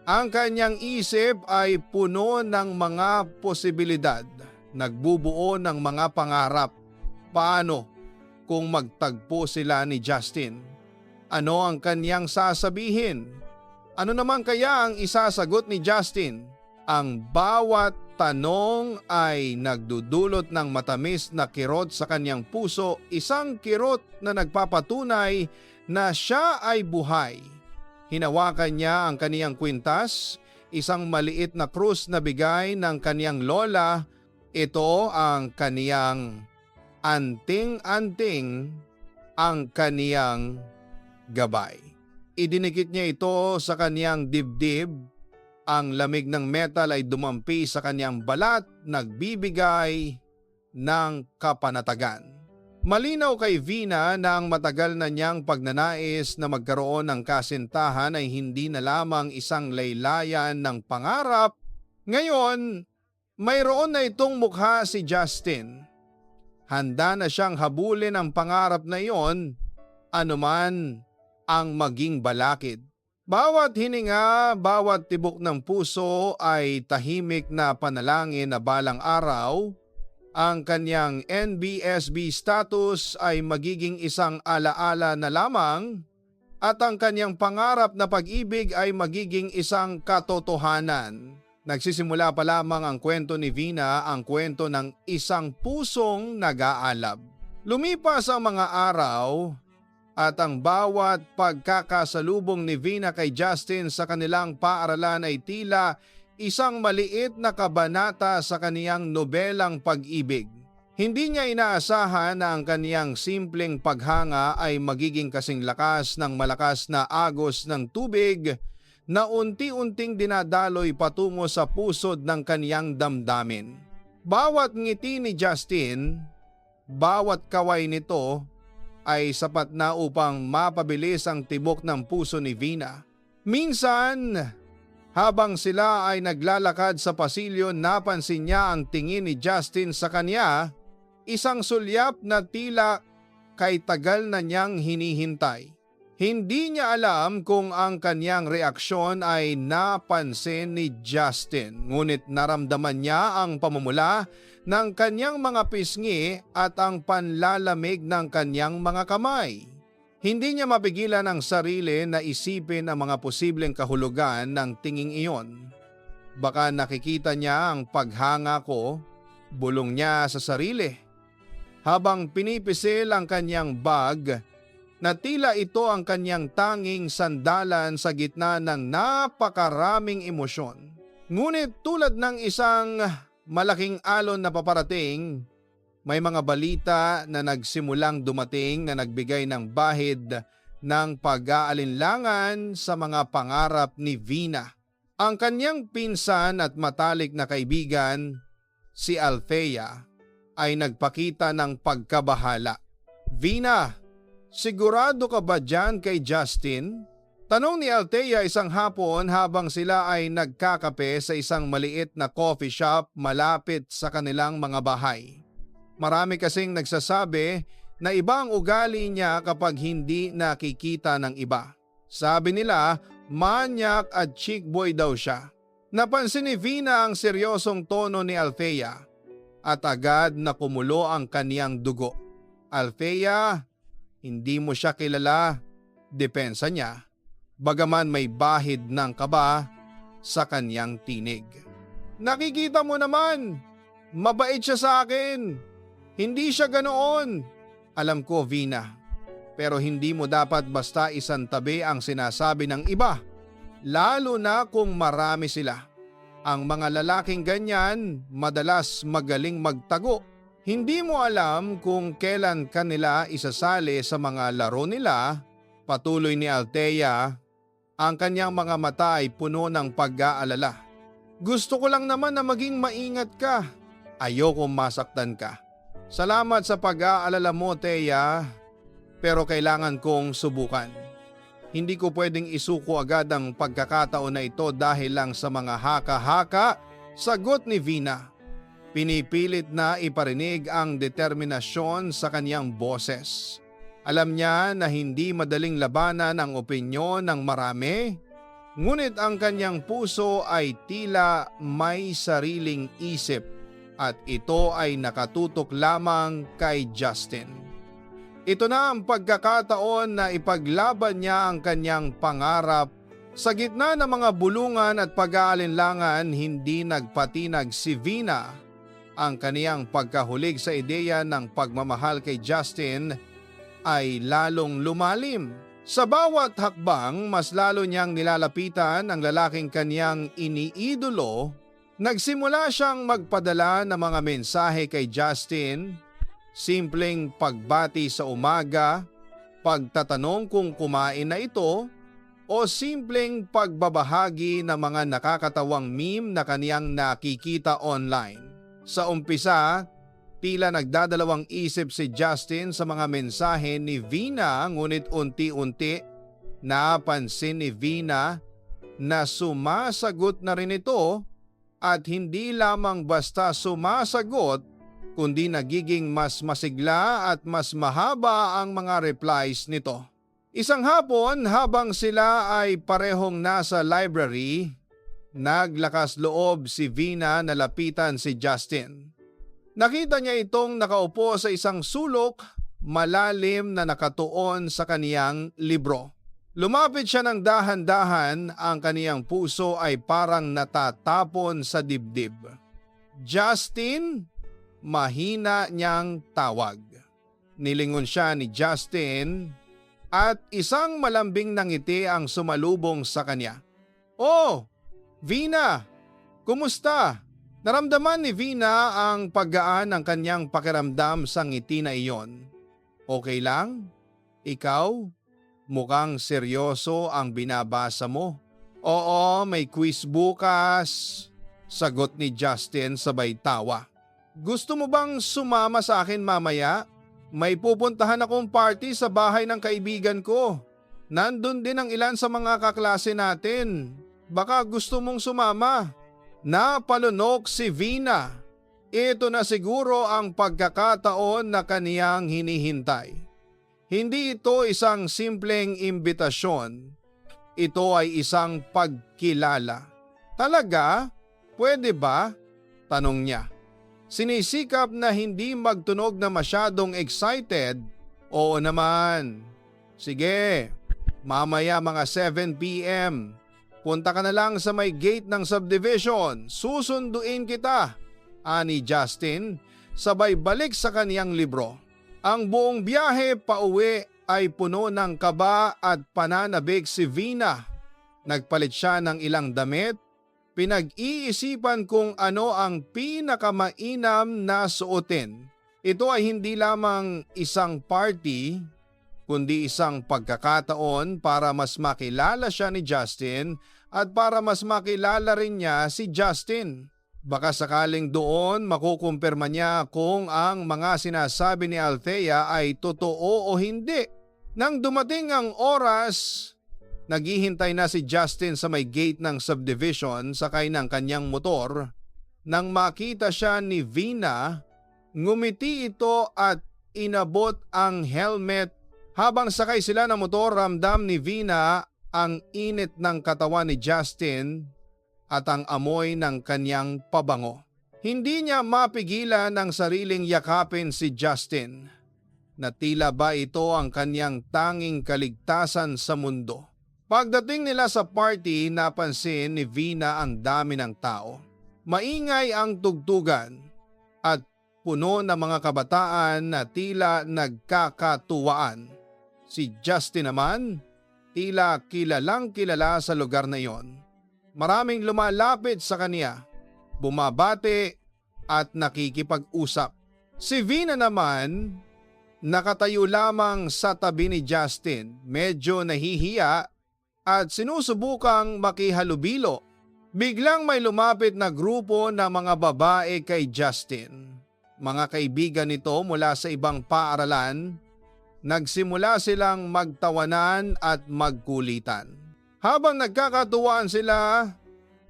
S1: Ang kanyang isip ay puno ng mga posibilidad, nagbubuo ng mga pangarap. Paano kung magtagpo sila ni Justin? Ano ang kanyang sasabihin? Ano naman kaya ang isasagot ni Justin? Ang bawat tanong ay nagdudulot ng matamis na kirot sa kanyang puso, isang kirot na nagpapatunay na siya ay buhay. Hinawakan niya ang kaniyang kwintas, isang maliit na krus na bigay ng kaniyang lola. Ito ang kaniyang anting-anting, ang kaniyang gabay. Idinikit niya ito sa kaniyang dibdib. Ang lamig ng metal ay dumampi sa kaniyang balat, nagbibigay ng kapanatagan. Malinaw kay Vina na ang matagal na niyang pagnanais na magkaroon ng kasintahan ay hindi na lamang isang laylayan ng pangarap. Ngayon, mayroon na itong mukha si Justin. Handa na siyang habulin ang pangarap na iyon, anuman ang maging balakid. Bawat hininga, bawat tibok ng puso ay tahimik na panalangin na balang araw. Ang kanyang NBSB status ay magiging isang alaala na lamang at ang kanyang pangarap na pag-ibig ay magiging isang katotohanan. Nagsisimula pa lamang ang kwento ni Vina, ang kwento ng isang pusong nag-aalab. Lumipas ang mga araw at ang bawat pagkakasalubong ni Vina kay Justin sa kanilang paaralan ay tila isang maliit na kabanata sa kaniyang nobelang pag-ibig. Hindi niya inaasahan na ang kaniyang simpleng paghanga ay magiging kasing lakas ng malakas na agos ng tubig na unti-unting dinadaloy patungo sa pusod ng kaniyang damdamin. Bawat ngiti ni Justin, bawat kaway nito ay sapat na upang mapabilis ang tibok ng puso ni Vina. Minsan, habang sila ay naglalakad sa pasilyo, napansin niya ang tingin ni Justin sa kanya, isang sulyap na tila kay tagal na niyang hinihintay. Hindi niya alam kung ang kanyang reaksyon ay napansin ni Justin, ngunit naramdaman niya ang pamumula ng kanyang mga pisngi at ang panlalamig ng kanyang mga kamay. Hindi niya mapigilan ang sarili na isipin ang mga posibleng kahulugan ng tinging iyon. Baka nakikita niya ang paghanga ko, bulong niya sa sarili. Habang pinipisil ang kanyang bag, na tila ito ang kanyang tanging sandalan sa gitna ng napakaraming emosyon. Ngunit tulad ng isang malaking alon na paparating, may mga balita na nagsimulang dumating na nagbigay ng bahid ng pag-aalinlangan sa mga pangarap ni Vina. Ang kanyang pinsan at matalik na kaibigan, si Althea, ay nagpakita ng pagkabahala. "Vina, sigurado ka ba dyan kay Justin?" Tanong ni Althea isang hapon habang sila ay nagkakape sa isang maliit na coffee shop malapit sa kanilang mga bahay. Marami kasing nagsasabi na iba ang ugali niya kapag hindi nakikita ng iba. Sabi nila, manyak at chick boy daw siya. Napansin ni Vina ang seryosong tono ni Althea at agad na kumulo ang kaniyang dugo. "Althea, hindi mo siya kilala," depensa niya, bagaman may bahid ng kaba sa kaniyang tinig. "Nakikita mo naman, mabait siya sa akin. Hindi siya ganoon." "Alam ko, Vina. Pero hindi mo dapat basta isantabi ang sinasabi ng iba, lalo na kung marami sila. Ang mga lalaking ganyan madalas magaling magtago. Hindi mo alam kung kailan kanila isasali sa mga laro nila. Patuloy ni Althea, ang kanyang mga mata ay puno ng pag-aalala. Gusto ko lang naman na maging maingat ka. Ayokong masaktan ka. Salamat sa pag-aalala mo, Thea, pero kailangan kong subukan. Hindi ko pwedeng isuko agad ang pagkakataon na ito dahil lang sa mga haka-haka, sagot ni Vina. Pinipilit na iparinig ang determinasyon sa kanyang boses. Alam niya na hindi madaling labanan ang opinyon ng marami, ngunit ang kanyang puso ay tila may sariling isip at ito ay nakatutok lamang kay Justin. Ito na ang pagkakataon na ipaglaban niya ang kanyang pangarap. Sa gitna ng mga bulungan at pag-aalinlangan, hindi nagpatinag si Vina. Ang kaniyang pagkahulig sa ideya ng pagmamahal kay Justin ay lalong lumalim. Sa bawat hakbang, mas lalo niyang nilalapitan ang lalaking kaniyang iniidolo. Nagsimula siyang magpadala ng mga mensahe kay Justin, simpleng pagbati sa umaga, pagtatanong kung kumain na ito, o simpleng pagbabahagi ng mga nakakatawang meme na kaniyang nakikita online. Sa umpisa, tila nagdadalawang isip si Justin sa mga mensahe ni Vina, ngunit unti-unti napansin ni Vina na sumasagot na rin ito at hindi lamang basta sumasagot kundi nagiging mas masigla at mas mahaba ang mga replies nito. Isang hapon habang sila ay parehong nasa library, naglakas loob si Vina na lapitan si Justin. Nakita niya itong nakaupo sa isang sulok, malalim na nakatuon sa kaniyang libro. Lumapit siya ng dahan-dahan, ang kaniyang puso ay parang natatapon sa dibdib. Justin, mahina niyang tawag. Nilingon siya ni Justin at isang malambing na ngiti ang sumalubong sa kanya. "Oh, Vina, kumusta?" Naramdaman ni Vina ang paggaan ng kanyang pakiramdam sa ngiti na iyon. "Okay lang? Ikaw? Mukhang seryoso ang binabasa mo." "Oo, may quiz bukas," sagot ni Justin sabay tawa. "Gusto mo bang sumama sa akin mamaya? May pupuntahan akong party sa bahay ng kaibigan ko. Nandun din ang ilan sa mga kaklase natin. Baka gusto mong sumama." Napalunok si Vina. Ito na siguro ang pagkakataon na kaniyang hinihintay. Hindi ito isang simpleng imbitasyon. Ito ay isang pagkilala. "Talaga? Pwede ba?" tanong niya. Sinisikap na hindi magtunog na masyadong excited. "Oo naman. Sige, mamaya mga 7 p.m. Punta ka na lang sa may gate ng subdivision. Susunduin kita," ani Justin, sabay balik sa kaniyang libro. Ang buong biyahe pauwi ay puno ng kaba at pananabik si Vina. Nagpalit siya ng ilang damit. Pinag-iisipan kung ano ang pinakamainam na suotin. Ito ay hindi lamang isang party, kundi isang pagkakataon para mas makilala siya ni Justin at para mas makilala rin niya si Justin. Baka sakaling doon makukumpirma niya kung ang mga sinasabi ni Althea ay totoo o hindi. Nang dumating ang oras, naghihintay na si Justin sa may gate ng subdivision sakay ng kanyang motor. Nang makita siya ni Vina, ngumiti ito at inabot ang helmet. Habang sakay sila ng motor, ramdam ni Vina ang init ng katawan ni Justin at ang amoy ng kanyang pabango. Hindi niya mapigilan ang sariling yakapin si Justin, na tila ba ito ang kanyang tanging kaligtasan sa mundo. Pagdating nila sa party, napansin ni Vina ang dami ng tao. Maingay ang tugtugan at puno ng mga kabataan na tila nagkakatuwaan. Si Justin naman, tila kilalang kilala sa lugar na iyon. Maraming lumalapit sa kanya, bumabati at nakikipag-usap. Si Vina naman, nakatayo lamang sa tabi ni Justin, medyo nahihiya at sinusubukang makihalubilo. Biglang may lumapit na grupo ng mga babae kay Justin. Mga kaibigan nito mula sa ibang paaralan. Nagsimula silang magtawanan at magkulitan. Habang nagkakatuwaan sila,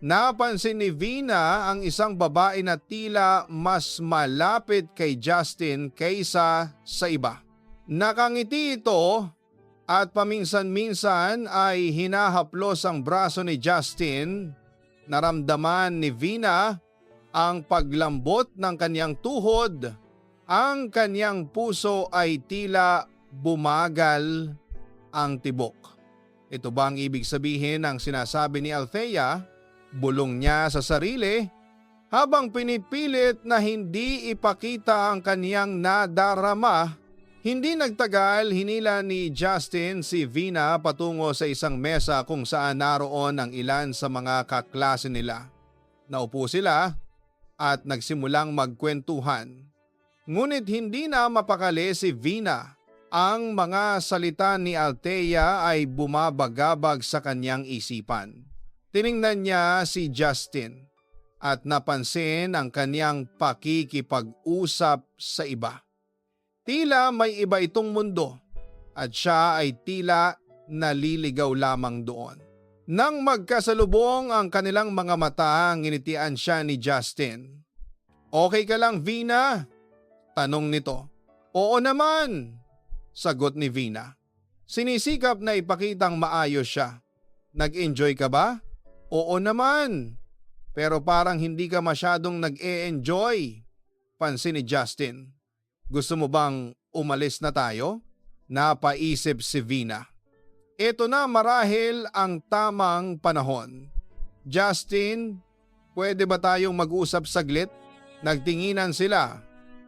S1: napansin ni Vina ang isang babae na tila mas malapit kay Justin kaysa sa iba. Nakangiti ito at paminsan-minsan ay hinahaplos ang braso ni Justin. Naramdaman ni Vina ang paglambot ng kanyang tuhod. Ang kanyang puso ay tila bumagal ang tibok. Ito ba ang ibig sabihin ng sinasabi ni Althea? Bulong niya sa sarili habang pinipilit na hindi ipakita ang kaniyang nadarama. Hindi nagtagal, hinila ni Justin si Vina patungo sa isang mesa kung saan naroon ang ilan sa mga kaklase nila. Naupo sila at nagsimulang magkwentuhan. Ngunit hindi na mapakali si Vina. Ang mga salita ni Althea ay bumabagabag sa kanyang isipan. Tiningnan niya si Justin at napansin ang kanyang pakikipag-usap sa iba. Tila may iba itong mundo at siya ay tila naliligaw lamang doon. Nang magkasalubong ang kanilang mga mata, nginitian siya ni Justin. "Okay ka lang, Vina?" tanong nito. "Oo naman," sagot ni Vina. Sinisikap na ipakitang maayos siya. "Nag-enjoy ka ba?" "Oo naman. Pero parang hindi ka masyadong nag-e-enjoy," pansin ni Justin. "Gusto mo bang umalis na tayo?" Napaisip si Vina. Ito na marahil ang tamang panahon. "Justin, pwede ba tayong mag-usap saglit?" Nagtinginan sila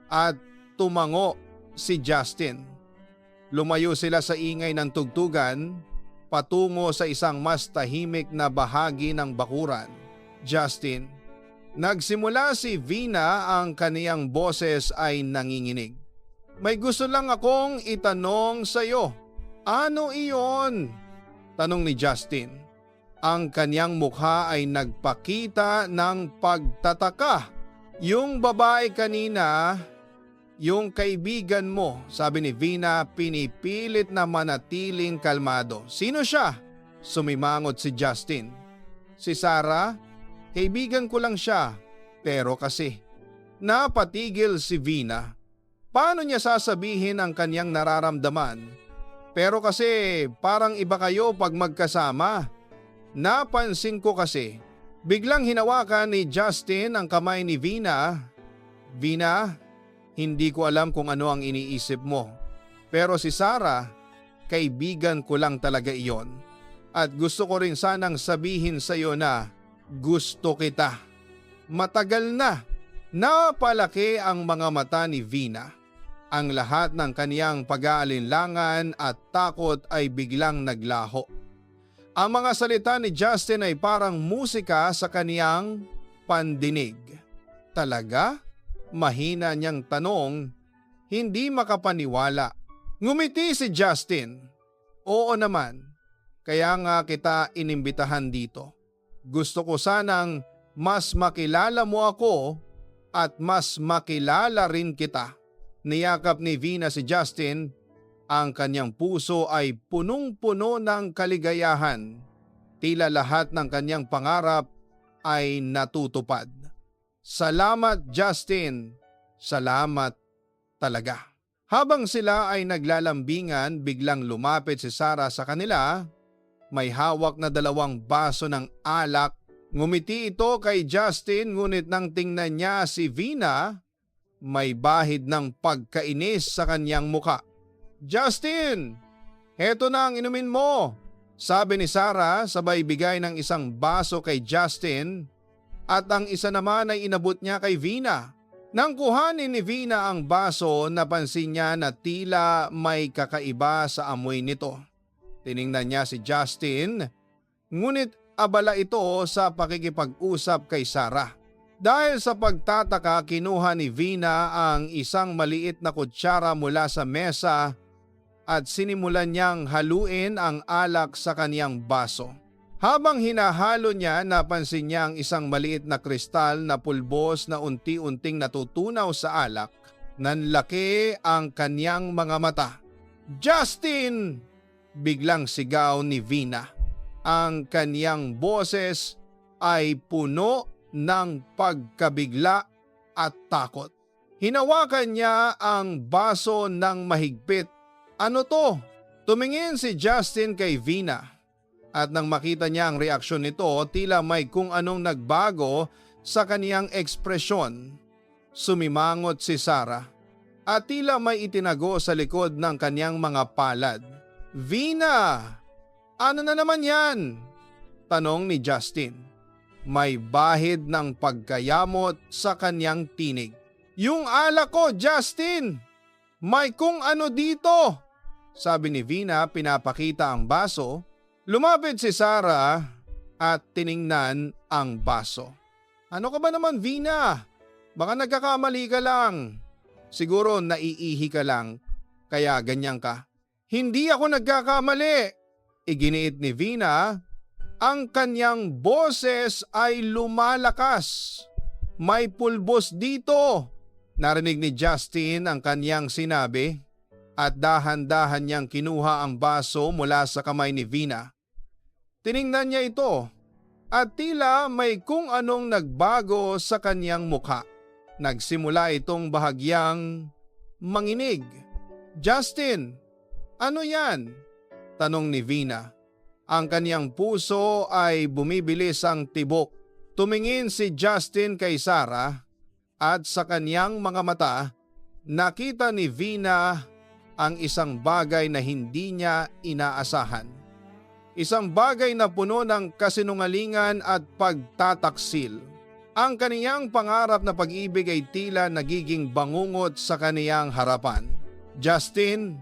S1: at tumango si Justin. Lumayo sila sa ingay ng tugtugan patungo sa isang mas tahimik na bahagi ng bakuran. "Justin," nagsimula si Vina, ang kaniyang boses ay nanginginig. "May gusto lang akong itanong sa iyo." "Ano iyon?" tanong ni Justin. Ang kaniyang mukha ay nagpakita ng pagtataka. "Yung babae kanina, yung kaibigan mo," sabi ni Vina, pinipilit na manatiling kalmado. "Sino siya?" Sumimangot si Justin. "Si Sarah? Kaibigan ko lang siya." Pero kasi, napatigil si Vina. Paano niya sasabihin ang kanyang nararamdaman? Pero kasi parang iba kayo pag magkasama. Napansin ko kasi, biglang hinawakan ni Justin ang kamay ni Vina. "Vina, hindi ko alam kung ano ang iniisip mo. Pero si Sarah, kaibigan ko lang talaga iyon. At gusto ko rin sanang sabihin sa iyo na gusto kita. Matagal na." Napalaki ang mga mata ni Vina. Ang lahat ng kaniyang pag-aalinlangan at takot ay biglang naglaho. Ang mga salita ni Justin ay parang musika sa kaniyang pandinig. "Talaga?" mahina niyang tanong, hindi makapaniwala. Ngumiti si Justin. "Oo naman, kaya nga kita inimbitahan dito. Gusto ko sanang mas makilala mo ako at mas makilala rin kita." Niyakap ni Vina si Justin. Ang kanyang puso ay punong-puno ng kaligayahan. Tila lahat ng kanyang pangarap ay natutupad. "Salamat, Justin. Salamat talaga." Habang sila ay naglalambingan, biglang lumapit si Sarah sa kanila. May hawak na 2 baso ng alak. Ngumiti ito kay Justin, ngunit nang tingnan niya si Vina, may bahid ng pagkainis sa kanyang muka. "Justin, heto na ang inumin mo," sabi ni Sarah, sabay bigay ng isang baso kay Justin at ang isa naman ay inabot niya kay Vina. Nang kuhanin ni Vina ang baso, napansin niya na tila may kakaiba sa amoy nito. Tiningnan niya si Justin, ngunit abala ito sa pakikipag-usap kay Sarah. Dahil sa pagtataka, kinuha ni Vina ang isang maliit na kutsara mula sa mesa at sinimulan niyang haluin ang alak sa kaniyang baso. Habang hinahalo niya, napansin niya ang isang maliit na kristal na pulbos na unti-unting natutunaw sa alak. Nanlaki ang kaniyang mga mata. "Justin!" biglang sigaw ni Vina. Ang kaniyang boses ay puno ng pagkabigla at takot. Hinawakan niya ang baso ng mahigpit. "Ano to?" Tumingin si Justin kay Vina. At nang makita niya ang reaksyon nito, tila may kung anong nagbago sa kaniyang ekspresyon. Sumimangot si Sarah at tila may itinago sa likod ng kaniyang mga palad. "Vina, ano na naman yan?" tanong ni Justin. May bahid ng pagkayamot sa kaniyang tinig. "Yung alak ko, Justin! May kung ano dito!" sabi ni Vina, pinapakita ang baso. Lumapit si Sarah at tiningnan ang baso. "Ano ka ba naman, Vina? Baka nagkakamali ka lang. Siguro naiihi ka lang, kaya ganyan ka." "Hindi ako nagkakamali," iginiit ni Vina. Ang kanyang boses ay lumalakas. "May pulbos dito," narinig ni Justin ang kanyang sinabi at dahan-dahan niyang kinuha ang baso mula sa kamay ni Vina. Tiningnan niya ito at tila may kung anong nagbago sa kanyang mukha. Nagsimula itong bahagyang manginig. "Justin, ano yan?" tanong ni Vina. Ang kanyang puso ay bumibilis ang tibok. Tumingin si Justin kay Sarah at sa kanyang mga mata nakita ni Vina ang isang bagay na hindi niya inaasahan. Isang bagay na puno ng kasinungalingan at pagtataksil. Ang kaniyang pangarap na pag-ibig ay tila nagiging bangungot sa kaniyang harapan. "Justin,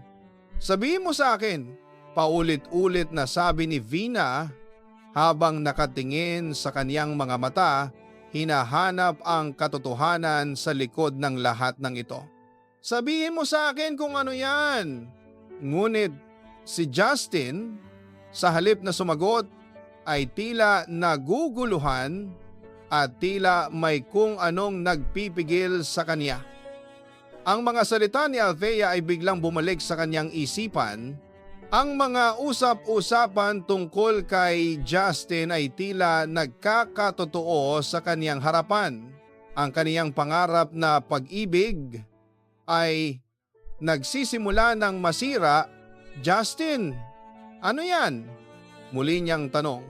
S1: sabihin mo sa akin," paulit-ulit na sabi ni Vina habang nakatingin sa kaniyang mga mata, hinahanap ang katotohanan sa likod ng lahat ng ito. "Sabihin mo sa akin kung ano yan." Ngunit si Justin, sa halip na sumagot, ay tila naguguluhan at tila may kung anong nagpipigil sa kanya. Ang mga salita ni Althea ay biglang bumalik sa kanyang isipan. Ang mga usap-usapan tungkol kay Justin ay tila nagkakatotoo sa kaniyang harapan. Ang kaniyang pangarap na pag-ibig ay nagsisimula ng masira. "Justin, ano yan?" muli niyang tanong.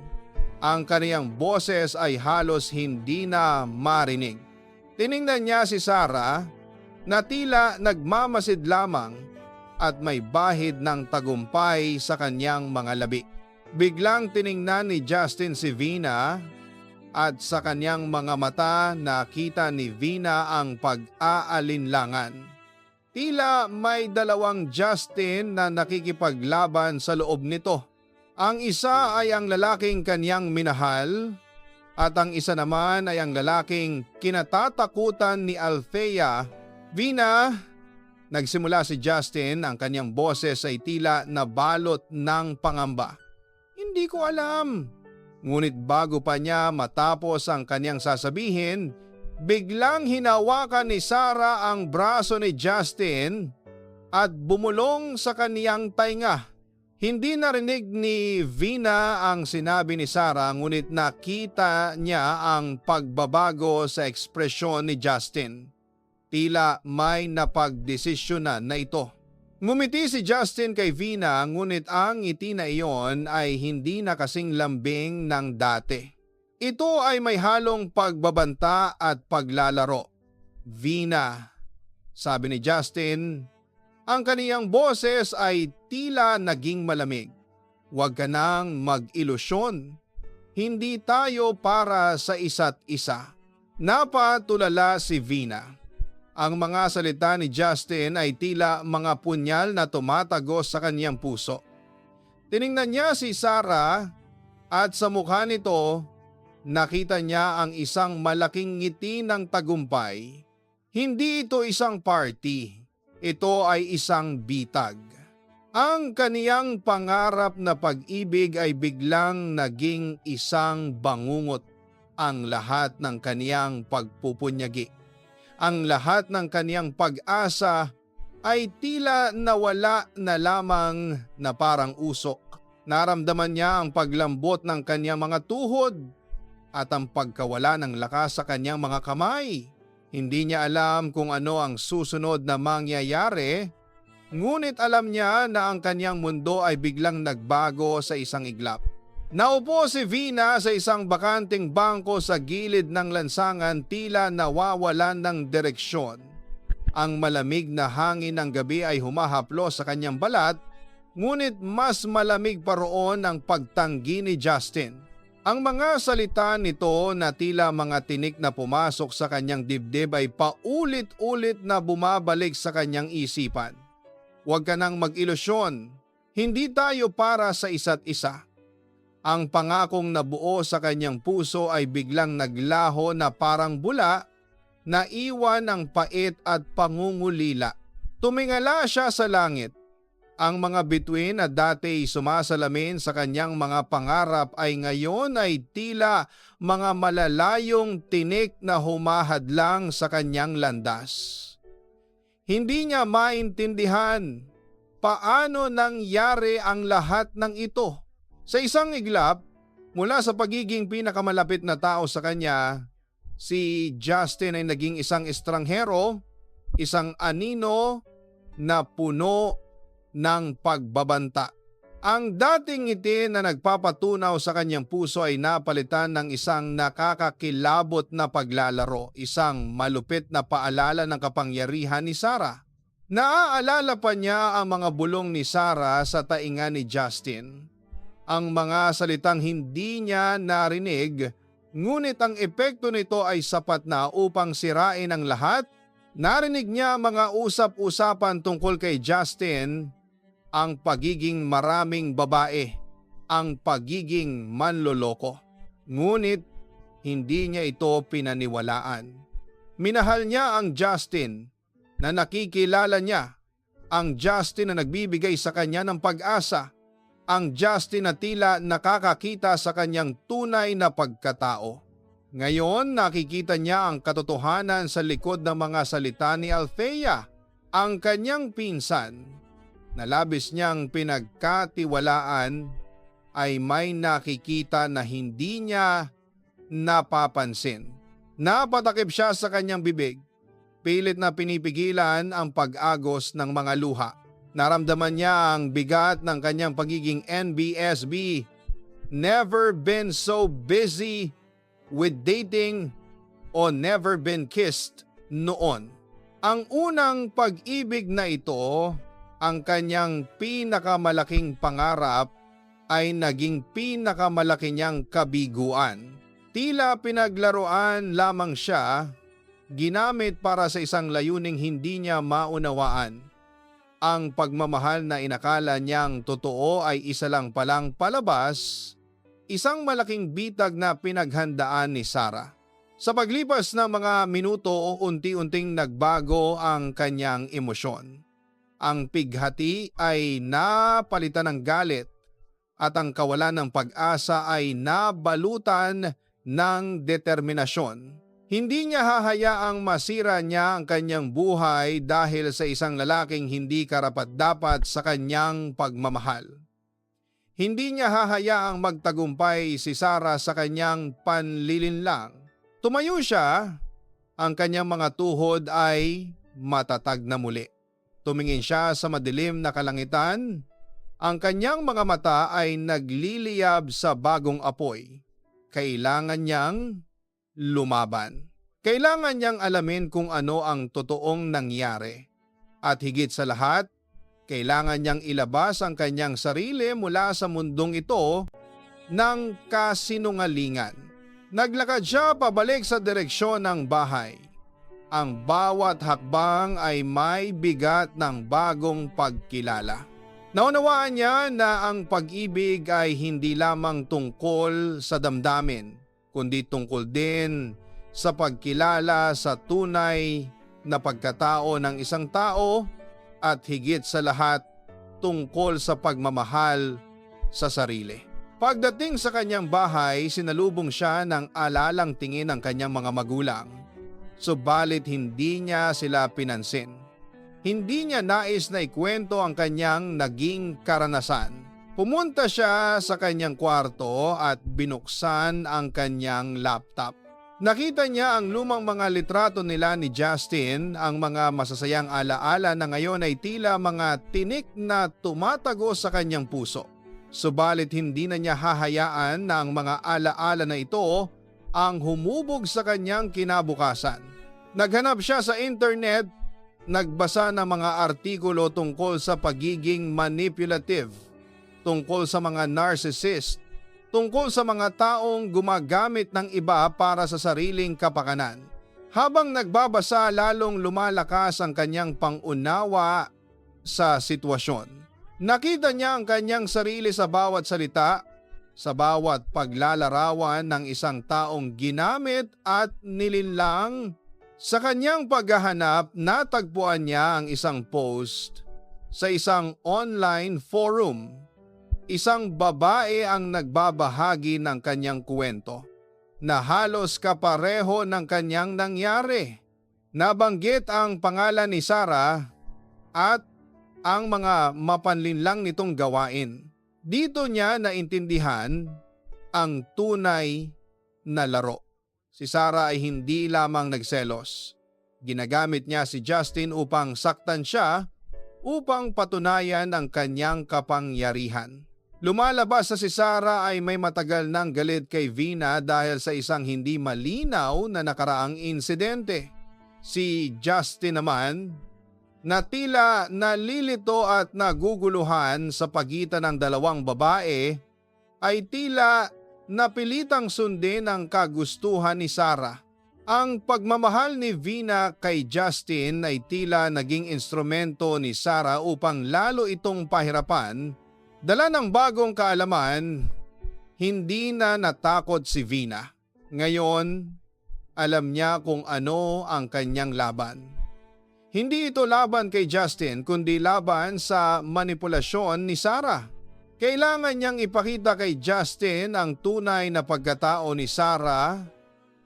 S1: Ang kaniyang boses ay halos hindi na marinig. Tiningnan niya si Sarah na tila nagmamasid lamang at may bahid ng tagumpay sa kanyang mga labi. Biglang tiningnan ni Justin si Vina at sa kanyang mga mata nakita ni Vina ang pag-aalinlangan. Tila may dalawang Justin na nakikipaglaban sa loob nito. Ang isa ay ang lalaking kanyang minahal at ang isa naman ay ang lalaking kinatatakutan ni Althea. "Vina," nagsimula si Justin, ang kanyang boses ay tila nabalot ng pangamba. "Hindi ko alam." Ngunit bago pa niya matapos ang kanyang sasabihin, biglang hinawakan ni Sarah ang braso ni Justin at bumulong sa kaniyang tainga. Hindi narinig ni Vina ang sinabi ni Sarah, ngunit nakita niya ang pagbabago sa ekspresyon ni Justin. Tila may napagdesisyonan na ito. Ngumiti si Justin kay Vina, ngunit ang ngiti na iyon ay hindi na kasing lambing ng dati. Ito ay may halong pagbabanta at paglalaro. "Vina," sabi ni Justin. Ang kaniyang boses ay tila naging malamig. "Huwag ka nang mag-ilusyon. Hindi tayo para sa isa't isa." Napatulala si Vina. Ang mga salita ni Justin ay tila mga punyal na tumatagos sa kanyang puso. Tiningnan niya si Sarah at sa mukha nito nakita niya ang isang malaking ngiti ng tagumpay. Hindi ito isang party, ito ay isang bitag. Ang kaniyang pangarap na pag-ibig ay biglang naging isang bangungot. Ang lahat ng kaniyang pagpupunyagi, ang lahat ng kaniyang pag-asa ay tila nawala na lamang na parang usok. Naramdaman niya ang paglambot ng kaniyang mga tuhod at ang pagkawala ng lakas sa kaniyang mga kamay. Hindi niya alam kung ano ang susunod na mangyayari, ngunit alam niya na ang kaniyang mundo ay biglang nagbago sa isang iglap. Naupo si Vina sa isang bakanting bangko sa gilid ng lansangan, tila nawawalan ng direksyon. Ang malamig na hangin ng gabi ay humahaplo sa kanyang balat, ngunit mas malamig pa roon ang pagtanggi ni Justin. Ang mga salita nito na tila mga tinik na pumasok sa kanyang dibdib ay paulit-ulit na bumabalik sa kanyang isipan. Huwag ka nang mag-ilusyon, hindi tayo para sa isa't isa. Ang pangakong nabuo sa kanyang puso ay biglang naglaho na parang bula na iwan ng pait at pangungulila. Tumingala siya sa langit. Ang mga bituin na dati sumasalamin sa kanyang mga pangarap ay ngayon ay tila mga malalayong tinik na humahadlang sa kanyang landas. Hindi niya maintindihan paano nangyari ang lahat ng ito. Sa isang iglap, mula sa pagiging pinakamalapit na tao sa kanya, si Justin ay naging isang estranghero, isang anino na puno ng pagbabanta. Ang dating ngiti na nagpapatunaw sa kanyang puso ay napalitan ng isang nakakakilabot na paglalaro, isang malupit na paalala ng kapangyarihan ni Sarah. Naaalala pa niya ang mga bulong ni Sarah sa tainga ni Justin. Ang mga salitang hindi niya narinig, ngunit ang epekto nito ay sapat na upang sirain ang lahat. Narinig niya mga usap-usapan tungkol kay Justin, ang pagiging maraming babae, ang pagiging manloloko. Ngunit hindi niya ito pinaniwalaan. Minahal niya ang Justin na nakikilala niya, ang Justin na nagbibigay sa kanya ng pag-asa, ang Justin na tila nakakakita sa kanyang tunay na pagkatao. Ngayon nakikita niya ang katotohanan sa likod ng mga salita ni Althea, ang kanyang pinsan na labis niyang pinagkatiwalaan ay may nakikita na hindi niya napapansin. Napatakip siya sa kanyang bibig, pilit na pinipigilan ang pag-agos ng mga luha. Naramdaman niya ang bigat ng kanyang pagiging NBSB. Never been so busy with dating o never been kissed noon. Ang unang pag-ibig na ito, ang kanyang pinakamalaking pangarap, ay naging pinakamalaki niyang kabiguan. Tila pinaglaruan lamang siya, ginamit para sa isang layuning hindi niya maunawaan. Ang pagmamahal na inakala niyang totoo ay isa lang palang palabas, isang malaking bitag na pinaghandaan ni Sarah. Sa paglipas ng mga minuto, unti-unting nagbago ang kanyang emosyon. Ang pighati ay napalitan ng galit at ang kawalan ng pag-asa ay nabalutan ng determinasyon. Hindi niya hahayaang masira niya ang kanyang buhay dahil sa isang lalaking hindi karapat-dapat sa kanyang pagmamahal. Hindi niya hahayaang magtagumpay si Sarah sa kanyang panlilinlang. Tumayo siya, ang kanyang mga tuhod ay matatag na muli. Tumingin siya sa madilim na kalangitan, ang kanyang mga mata ay nagliliyab sa bagong apoy. Kailangan niyang lumaban. Kailangan niyang alamin kung ano ang totoong nangyari. At higit sa lahat, kailangan niyang ilabas ang kanyang sarili mula sa mundong ito ng kasinungalingan. Naglakad siya pabalik sa direksyon ng bahay. Ang bawat hakbang ay may bigat ng bagong pagkilala. Naunawaan niya na ang pag-ibig ay hindi lamang tungkol sa damdamin, kundi tungkol din sa pagkilala sa tunay na pagkatao ng isang tao at higit sa lahat tungkol sa pagmamahal sa sarili. Pagdating sa kanyang bahay, sinalubong siya ng alalang tingin ng kanyang mga magulang. Subalit hindi niya sila pinansin. Hindi niya nais na ikwento ang kanyang naging karanasan. Pumunta siya sa kanyang kwarto at binuksan ang kanyang laptop. Nakita niya ang lumang mga litrato nila ni Justin, ang mga masasayang alaala na ngayon ay tila mga tinik na tumatago sa kanyang puso. Subalit hindi na niya hahayaan na ang mga alaala na ito ang humubog sa kanyang kinabukasan. Naghanap siya sa internet, nagbasa ng mga artikulo tungkol sa pagiging manipulative, tungkol sa mga narcissist, tungkol sa mga taong gumagamit ng iba para sa sariling kapakanan. Habang nagbabasa, lalong lumalakas ang kanyang pangunawa sa sitwasyon. Nakita niya ang kanyang sarili sa bawat salita, sa bawat paglalarawan ng isang taong ginamit at nilinlang. Sa kanyang paghahanap, natagpuan niya ang isang post sa isang online forum. Isang babae ang nagbabahagi ng kanyang kwento na halos kapareho ng kanyang nangyari. Nabanggit ang pangalan ni Sarah at ang mga mapanlinlang nitong gawain. Dito niya naintindihan ang tunay na laro. Si Sarah ay hindi lamang nagselos. Ginagamit niya si Justin upang saktan siya, upang patunayan ang kanyang kapangyarihan. Lumalabas na si Sarah ay may matagal nang galit kay Vina dahil sa isang hindi malinaw na nakaraang insidente. Si Justin naman, na tila nalilito at naguguluhan sa pagitan ng dalawang babae, ay tila napilitang sundin ang kagustuhan ni Sarah. Ang pagmamahal ni Vina kay Justin ay tila naging instrumento ni Sarah upang lalo itong pahirapan. Dala ng bagong kaalaman, hindi na natakot si Vina. Ngayon, alam niya kung ano ang kanyang laban. Hindi ito laban kay Justin kundi laban sa manipulasyon ni Sarah. Kailangan niyang ipakita kay Justin ang tunay na pagkatao ni Sarah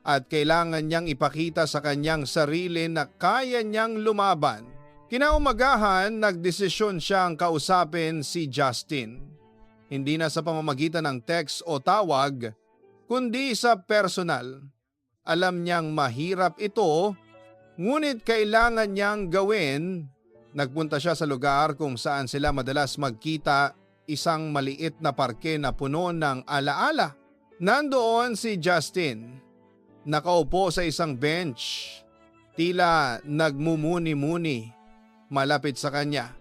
S1: at kailangan niyang ipakita sa kanyang sarili na kaya niyang lumaban. Kinaumagahan, nagdesisyon siyang kausapin si Justin. Hindi na sa pamamagitan ng text o tawag, kundi sa personal. Alam niyang mahirap ito, ngunit kailangan niyang gawin. Nagpunta siya sa lugar kung saan sila madalas magkita, isang maliit na parke na puno ng alaala. Nandoon si Justin, nakaupo sa isang bench, tila nagmumuni-muni malapit sa kanya.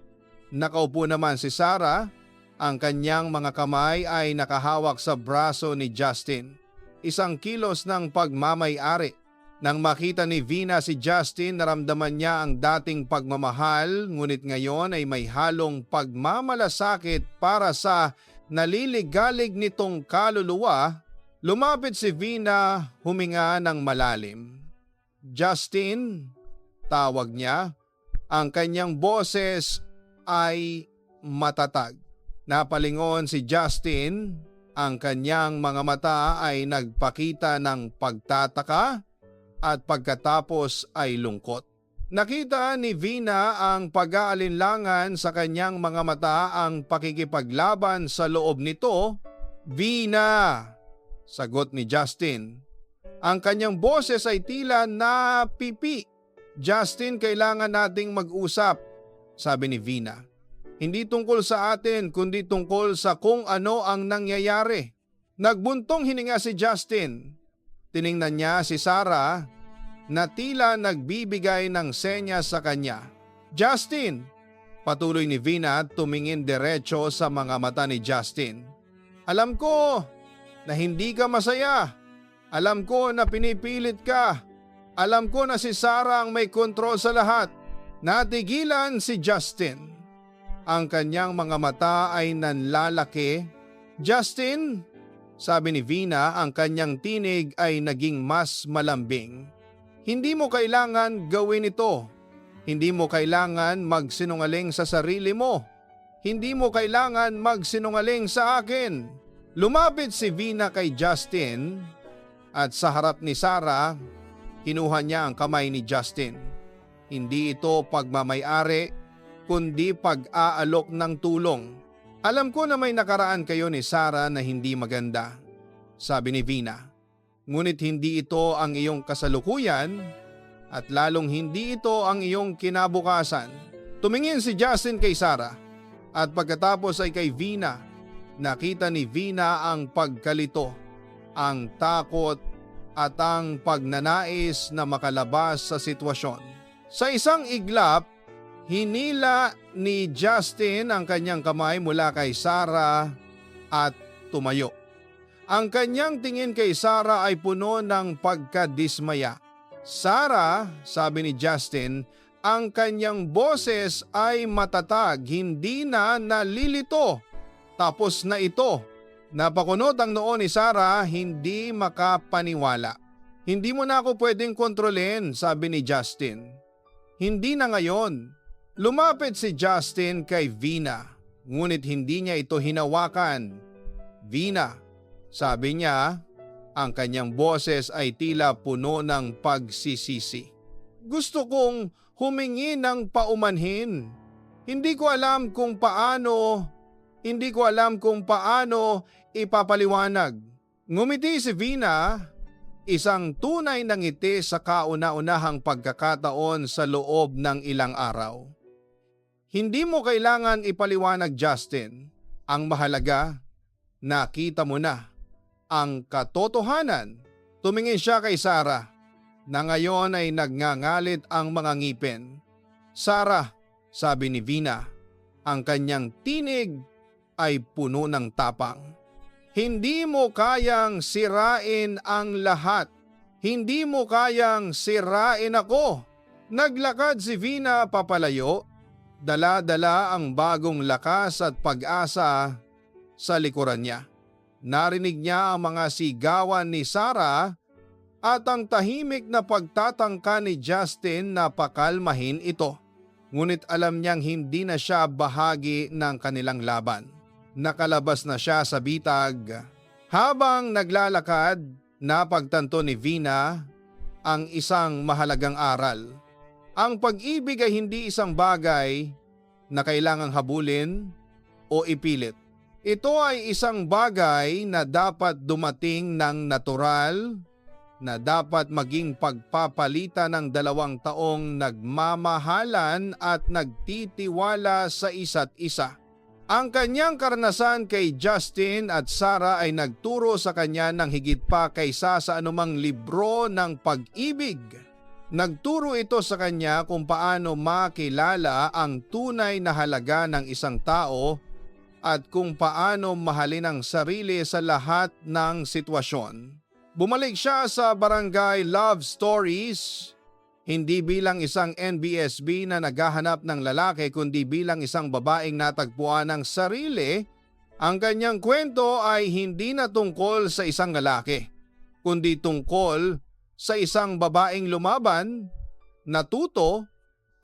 S1: Nakaupo naman si Sarah, ang kanyang mga kamay ay nakahawak sa braso ni Justin, isang kilos ng pagmamay-ari. Nang makita ni Vina si Justin, naramdaman niya ang dating pagmamahal, ngunit ngayon ay may halong pagmamalasakit para sa naliligalig nitong kaluluwa. Lumapit si Vina, huminga ng malalim. Justin, tawag niya. Ang kanyang boses ay matatag. Napalingon si Justin, ang kanyang mga mata ay nagpakita ng pagtataka at pagkatapos ay lungkot. Nakita ni Vina ang pag-aalinlangan sa kanyang mga mata, ang pakikipaglaban sa loob nito. "Vina!" sagot ni Justin. Ang kanyang boses ay tila napipi. "Justin, kailangan nating mag-usap," sabi ni Vina. "Hindi tungkol sa atin kundi tungkol sa kung ano ang nangyayari." Nagbuntong hininga si Justin. Tiningnan niya si Sarah na tila nagbibigay ng senyas sa kanya. "Justin," patuloy ni Vina, tumingin diretso sa mga mata ni Justin. "Alam ko na hindi ka masaya. Alam ko na pinipilit ka. Alam ko na si Sarah ang may kontrol sa lahat. Natigilan si Justin. Ang kanyang mga mata ay nanlalaki. Justin, sabi ni Vina, ang kanyang tinig ay naging mas malambing. Hindi mo kailangan gawin ito. Hindi mo kailangan magsinungaling sa sarili mo. Hindi mo kailangan magsinungaling sa akin. Lumapit si Vina kay Justin at sa harap ni Sarah, kinuha niya ang kamay ni Justin. Hindi ito pagmamayari, kundi pag-aalok ng tulong. Alam ko na may nakaraan kayo ni Sarah na hindi maganda, sabi ni Vina. Ngunit hindi ito ang iyong kasalukuyan at lalong hindi ito ang iyong kinabukasan. Tumingin si Justin kay Sarah at pagkatapos ay kay Vina. Nakita ni Vina ang pagkalito, ang takot at ang pagnanais na makalabas sa sitwasyon. Sa isang iglap, hinila ni Justin ang kanyang kamay mula kay Sarah at tumayo. Ang kanyang tingin kay Sarah ay puno ng pagkadismaya. Sarah, sabi ni Justin, ang kanyang boses ay matatag, hindi na nalilito. Tapos na ito. Napakunot ang noo ni Sarah, hindi makapaniwala. Hindi mo na ako pwedeng kontrolin, sabi ni Justin. Hindi na ngayon. Lumapit si Justin kay Vina, ngunit hindi niya ito hinawakan. Vina, sabi niya, ang kanyang boses ay tila puno ng pagsisisi. Gusto kong humingi ng paumanhin. Hindi ko alam kung paano ipapaliwanag. Ngumiti si Vina, isang tunay na ngiti sa kauna-unahang pagkakataon sa loob ng ilang araw. Hindi mo kailangan ipaliwanag, Justin. Ang mahalaga, nakita mo na ang katotohanan. Tumingin siya kay Sarah na ngayon ay nagngangalit ang mga ngipin. Sarah, sabi ni Vina, ang kanyang tinig ay puno ng tapang. Hindi mo kayang sirain ang lahat. Hindi mo kayang sirain ako. Naglakad si Vina papalayo, dala-dala ang bagong lakas at pag-asa sa likuran niya. Narinig niya ang mga sigawan ni Sarah at ang tahimik na pagtatangka ni Justin na pakalmahin ito. Ngunit alam niyang hindi na siya bahagi ng kanilang laban. Nakalabas na siya sa bitag. Habang naglalakad, napagtanto ni Vina ang isang mahalagang aral. Ang pag-ibig ay hindi isang bagay na kailangang habulin o ipilit. Ito ay isang bagay na dapat dumating ng natural, na dapat maging pagpapalitan ng 2 taong nagmamahalan at nagtitiwala sa isa't isa. Ang kanyang karanasan kay Justin at Sarah ay nagturo sa kanya ng higit pa kaysa sa anumang libro ng pag-ibig. Nagturo ito sa kanya kung paano makilala ang tunay na halaga ng isang tao at kung paano mahalin ang sarili sa lahat ng sitwasyon. Bumalik siya sa Barangay Love Stories, hindi bilang isang NBSB na naghahanap ng lalaki kundi bilang isang babaeng natagpuan ng sarili. Ang kanyang kwento ay hindi na tungkol sa isang lalaki, kundi tungkol sa isang babaeng lumaban, natuto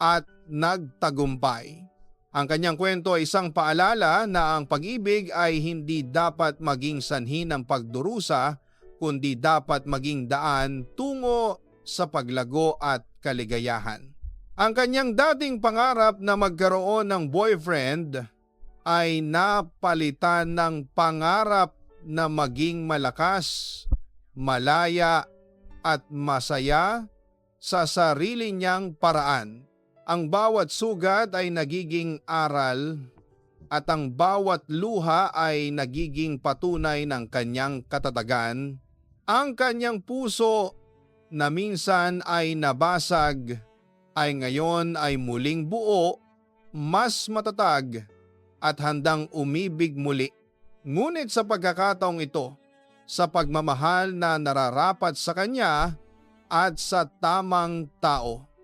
S1: at nagtagumpay. Ang kanyang kwento ay isang paalala na ang pag-ibig ay hindi dapat maging sanhi ng pagdurusa, kundi dapat maging daan tungo sa paglago at kaligayahan. Ang kanyang dating pangarap na magkaroon ng boyfriend ay napalitan ng pangarap na maging malakas, malaya at masaya sa sarili niyang paraan. Ang bawat sugat ay nagiging aral at ang bawat luha ay nagiging patunay ng kanyang katatagan. Ang kanyang puso na minsan ay nabasag ay ngayon ay muling buo, mas matatag at handang umibig muli. Ngunit sa pagkakataong ito, sa pagmamahal na nararapat sa kanya, at sa tamang tao.